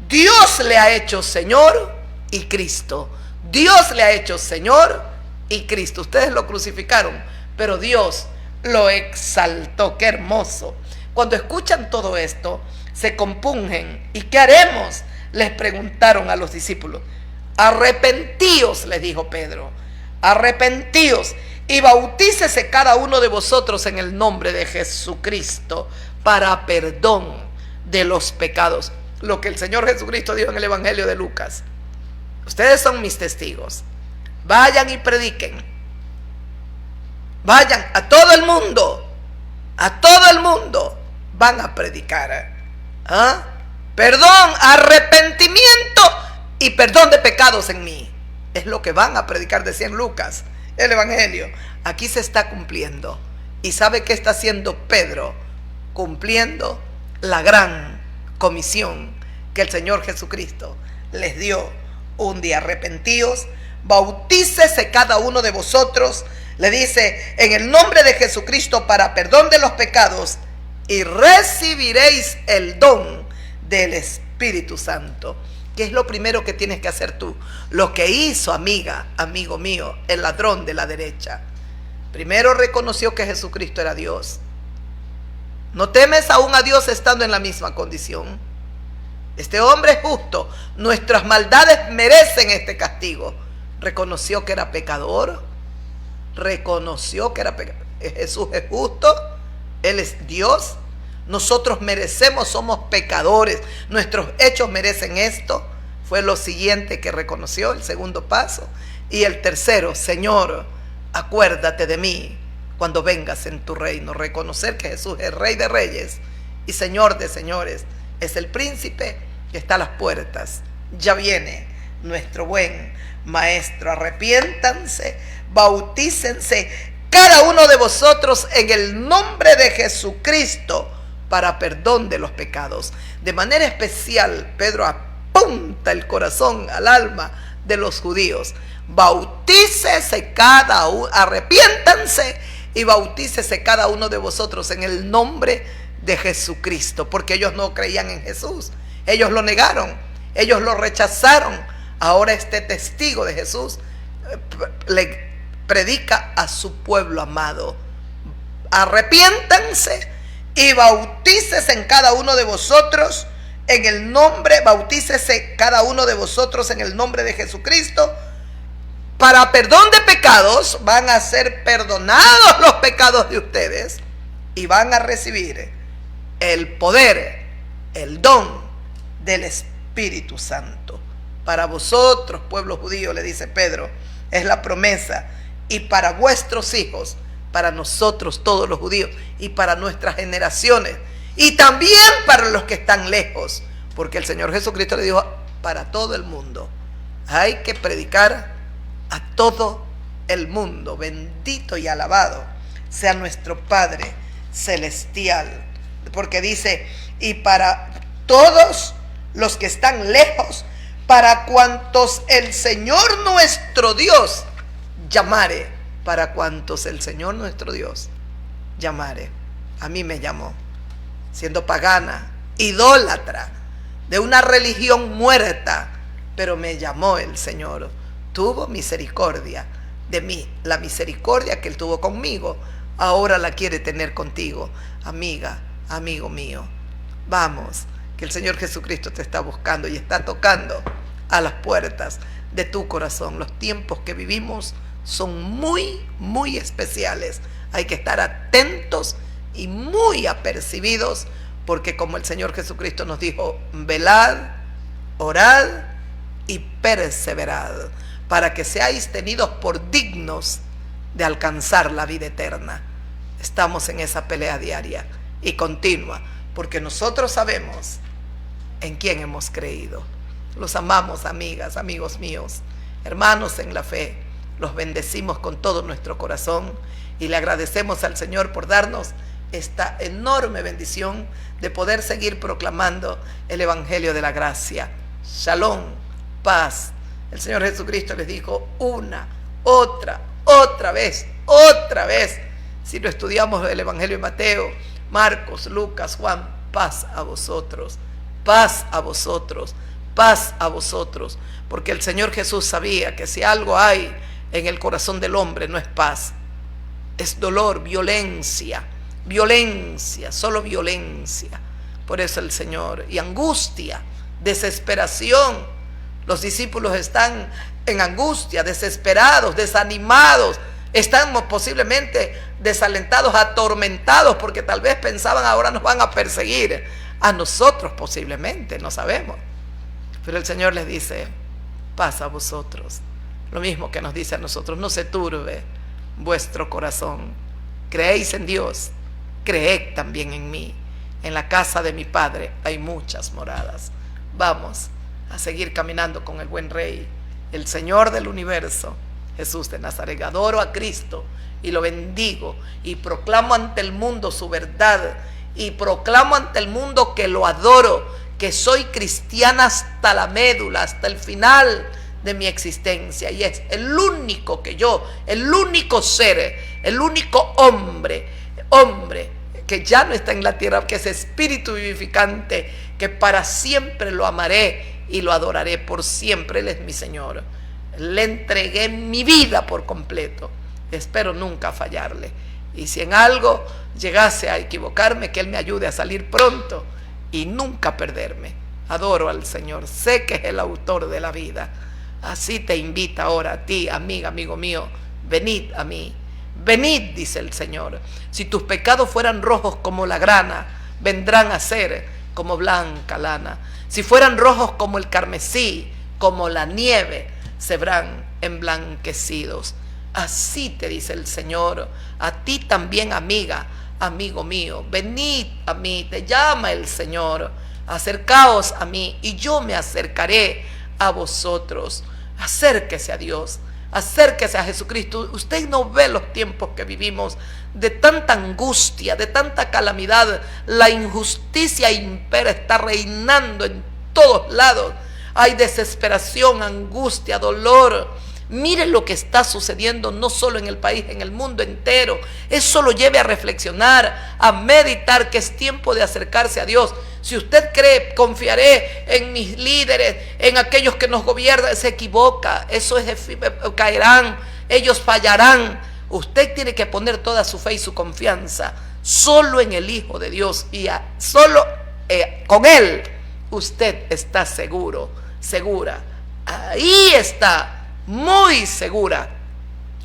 Dios le ha hecho Señor y Cristo. Dios le ha hecho Señor y Cristo. Ustedes lo crucificaron, pero Dios lo exaltó. ¡Qué hermoso! Cuando escuchan todo esto, se compungen. ¿Y qué haremos?, les preguntaron a los discípulos. Arrepentíos, les dijo Pedro, arrepentíos y bautícese cada uno de vosotros en el nombre de Jesucristo para perdón de los pecados. Lo que el Señor Jesucristo dijo en el Evangelio de Lucas: ustedes son mis testigos, vayan y prediquen, vayan a todo el mundo van a predicar. Perdón, arrepentimiento y perdón de pecados en mí. Es lo que van a predicar, decía en Lucas, el Evangelio. Aquí se está cumpliendo. ¿Y sabe qué está haciendo Pedro? Cumpliendo la gran comisión que el Señor Jesucristo les dio un día. Arrepentíos, bautícese cada uno de vosotros, le dice, en el nombre de Jesucristo para perdón de los pecados, y recibiréis el don del Espíritu Santo. ¿Qué es lo primero que tienes que hacer tú? Lo que hizo, amiga, amigo mío, el ladrón de la derecha. Primero reconoció que Jesucristo era Dios. No temes aún a Dios estando en la misma condición. Este hombre es justo. Nuestras maldades merecen este castigo. Reconoció que era pecador. Reconoció que era pecador. Jesús es justo. Él es Dios. Nosotros merecemos, somos pecadores. Nuestros hechos merecen esto. Fue lo siguiente que reconoció, el segundo paso. Y el tercero: Señor, acuérdate de mí cuando vengas en tu reino. Reconocer que Jesús es Rey de Reyes y Señor de Señores. Es el príncipe que está a las puertas. Ya viene nuestro buen Maestro. Arrepiéntanse, bautícense cada uno de vosotros en el nombre de Jesucristo para perdón de los pecados. De manera especial, Pedro apunta el corazón al alma de los judíos. Bautícese cada uno, arrepiéntanse y bautícese cada uno de vosotros en el nombre de Jesucristo, porque ellos no creían en Jesús, ellos lo negaron, ellos lo rechazaron. Ahora este testigo de Jesús le predica a su pueblo amado: arrepiéntanse y bautícese en cada uno de vosotros en el nombre, bautícese cada uno de vosotros en el nombre de Jesucristo para perdón de pecados. Van a ser perdonados los pecados de ustedes y van a recibir el poder, el don del Espíritu Santo. Para vosotros, pueblo judío, le dice Pedro, es la promesa, y para vuestros hijos, para nosotros todos los judíos, y para nuestras generaciones, y también para los que están lejos, porque el Señor Jesucristo le dijo, para todo el mundo. Hay que predicar a todo el mundo. Bendito y alabado sea nuestro Padre celestial, porque dice, y para todos los que están lejos, para cuantos el Señor nuestro Dios llamare, para cuantos el Señor nuestro Dios llamare. A mí me llamó, siendo pagana, idólatra, de una religión muerta, pero me llamó el Señor, tuvo misericordia de mí. La misericordia que Él tuvo conmigo, ahora la quiere tener contigo, amiga, amigo mío. Vamos, que el Señor Jesucristo te está buscando y está tocando a las puertas de tu corazón. Los tiempos que vivimos son muy, muy especiales. Hay que estar atentos y muy apercibidos, porque como el Señor Jesucristo nos dijo, velad, orad y perseverad, para que seáis tenidos por dignos de alcanzar la vida eterna. Estamos en esa pelea diaria y continua, porque nosotros sabemos en quién hemos creído. Los amamos, amigas, amigos míos, hermanos en la fe. Los bendecimos con todo nuestro corazón y le agradecemos al Señor por darnos esta enorme bendición de poder seguir proclamando el Evangelio de la gracia. Shalom, paz. El Señor Jesucristo les dijo una, otra vez. Si lo estudiamos el Evangelio de Mateo, Marcos, Lucas, Juan, paz a vosotros, paz a vosotros, paz a vosotros. Porque el Señor Jesús sabía que si algo hay en el corazón del hombre no es paz, es dolor, violencia, solo violencia. Por eso el Señor, y angustia, desesperación. Los discípulos están en angustia, desesperados, desanimados, están posiblemente desalentados, atormentados, porque tal vez pensaban ahora nos van a perseguir. A nosotros posiblemente, no sabemos. Pero el Señor les dice, paz a vosotros. Lo mismo que nos dice a nosotros, no se turbe vuestro corazón. Creéis en Dios, creed también en mí. En la casa de mi Padre hay muchas moradas. Vamos a seguir caminando con el buen Rey, el Señor del universo, Jesús de Nazaret. Adoro a Cristo y lo bendigo y proclamo ante el mundo su verdad y proclamo ante el mundo que lo adoro, que soy cristiana hasta la médula, hasta el final de mi existencia, y es el único que yo, el único ser, el único hombre que ya no está en la tierra, que es espíritu vivificante, que para siempre lo amaré y lo adoraré por siempre. Él es mi Señor. Le entregué mi vida por completo. Espero nunca fallarle. Y si en algo llegase a equivocarme, que Él me ayude a salir pronto y nunca perderme. Adoro al Señor. Sé que es el autor de la vida. Así te invita ahora a ti, amiga, amigo mío. Venid a mí. Venid, dice el Señor. Si tus pecados fueran rojos como la grana, vendrán a ser como blanca lana. Si fueran rojos como el carmesí, como la nieve, se verán emblanquecidos. Así te dice el Señor, a ti también, amiga, amigo mío. Venid a mí, te llama el Señor. Acercaos a mí y yo me acercaré a vosotros. Acérquese a Dios, acérquese a Jesucristo. Usted no ve los tiempos que vivimos de tanta angustia, de tanta calamidad. La injusticia impera, está reinando en todos lados. Hay desesperación, angustia, dolor. Mire lo que está sucediendo no solo en el país, en el mundo entero. Eso lo lleve a reflexionar, a meditar que es tiempo de acercarse a Dios. Si usted cree, confiaré en mis líderes, en aquellos que nos gobiernan, se equivoca. Eso caerán, ellos fallarán. Usted tiene que poner toda su fe y su confianza solo en el Hijo de Dios y solo con Él usted está seguro, segura. Ahí está, muy segura,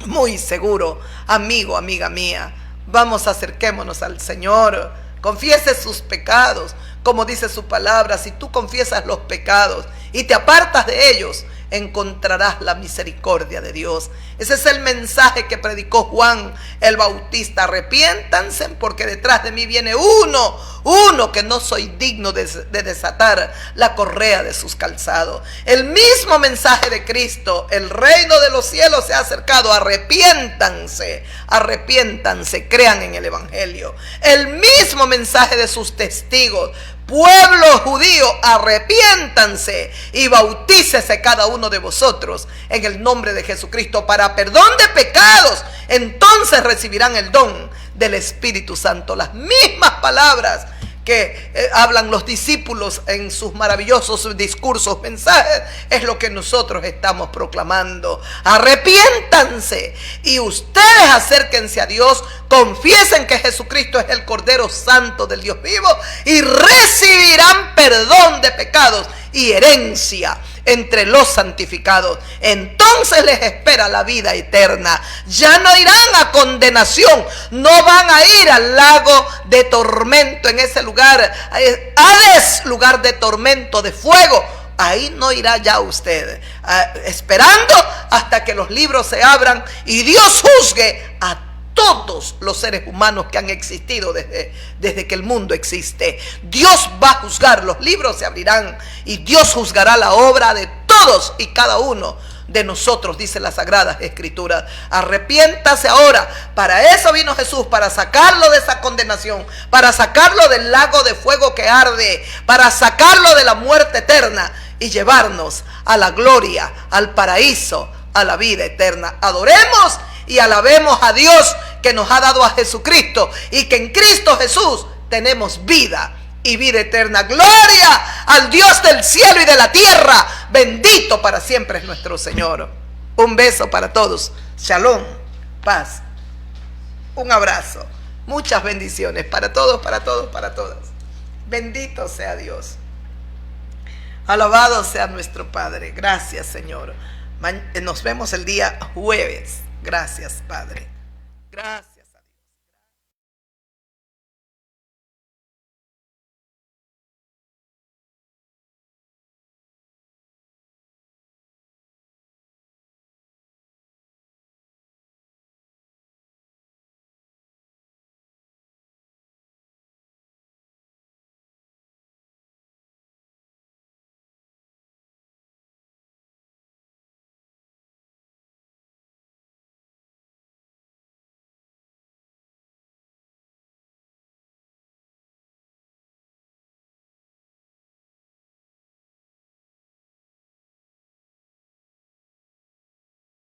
muy seguro, amigo, amiga mía. Vamos, acerquémonos al Señor. Confiese sus pecados, como dice su palabra. Si tú confiesas los pecados y te apartas de ellos, encontrarás la misericordia de Dios. Ese es el mensaje que predicó Juan el Bautista. Arrepiéntanse, porque detrás de mí viene uno que no soy digno de desatar la correa de sus calzados. El mismo mensaje de Cristo: el reino de los cielos se ha acercado. Arrepiéntanse, arrepiéntanse, crean en el evangelio. El mismo mensaje de sus testigos: pueblo judío, arrepiéntanse y bautícese cada uno de vosotros en el nombre de Jesucristo para perdón de pecados. Entonces recibirán el don del Espíritu Santo. Las mismas palabras que hablan los discípulos en sus maravillosos discursos, mensajes, es lo que nosotros estamos proclamando. Arrepiéntanse y ustedes acérquense a Dios, confiesen que Jesucristo es el Cordero Santo del Dios vivo y recibirán perdón de pecados y herencia entre los santificados. Entonces les espera la vida eterna. Ya no irán a condenación, no van a ir al lago de tormento, en ese lugar, Hades, lugar de tormento, de fuego. Ahí no irá ya usted, esperando hasta que los libros se abran y Dios juzgue a todos los seres humanos que han existido desde que el mundo existe. Dios va a juzgar, los libros se abrirán y Dios juzgará la obra de todos y cada uno de nosotros, dice las Sagradas Escrituras. Arrepiéntase ahora. Para eso vino Jesús, para sacarlo de esa condenación, para sacarlo del lago de fuego que arde, para sacarlo de la muerte eterna y llevarnos a la gloria, al paraíso, a la vida eterna. Adoremos y alabemos a Dios, que nos ha dado a Jesucristo y que en Cristo Jesús tenemos vida y vida eterna. Gloria al Dios del cielo y de la tierra. Bendito para siempre es nuestro Señor. Un beso para todos. Shalom, paz, un abrazo, muchas bendiciones para todos, para todos, para todas. Bendito sea Dios. Alabado sea nuestro Padre. Gracias, Señor. Nos vemos el día jueves. Gracias, Padre. Gracias.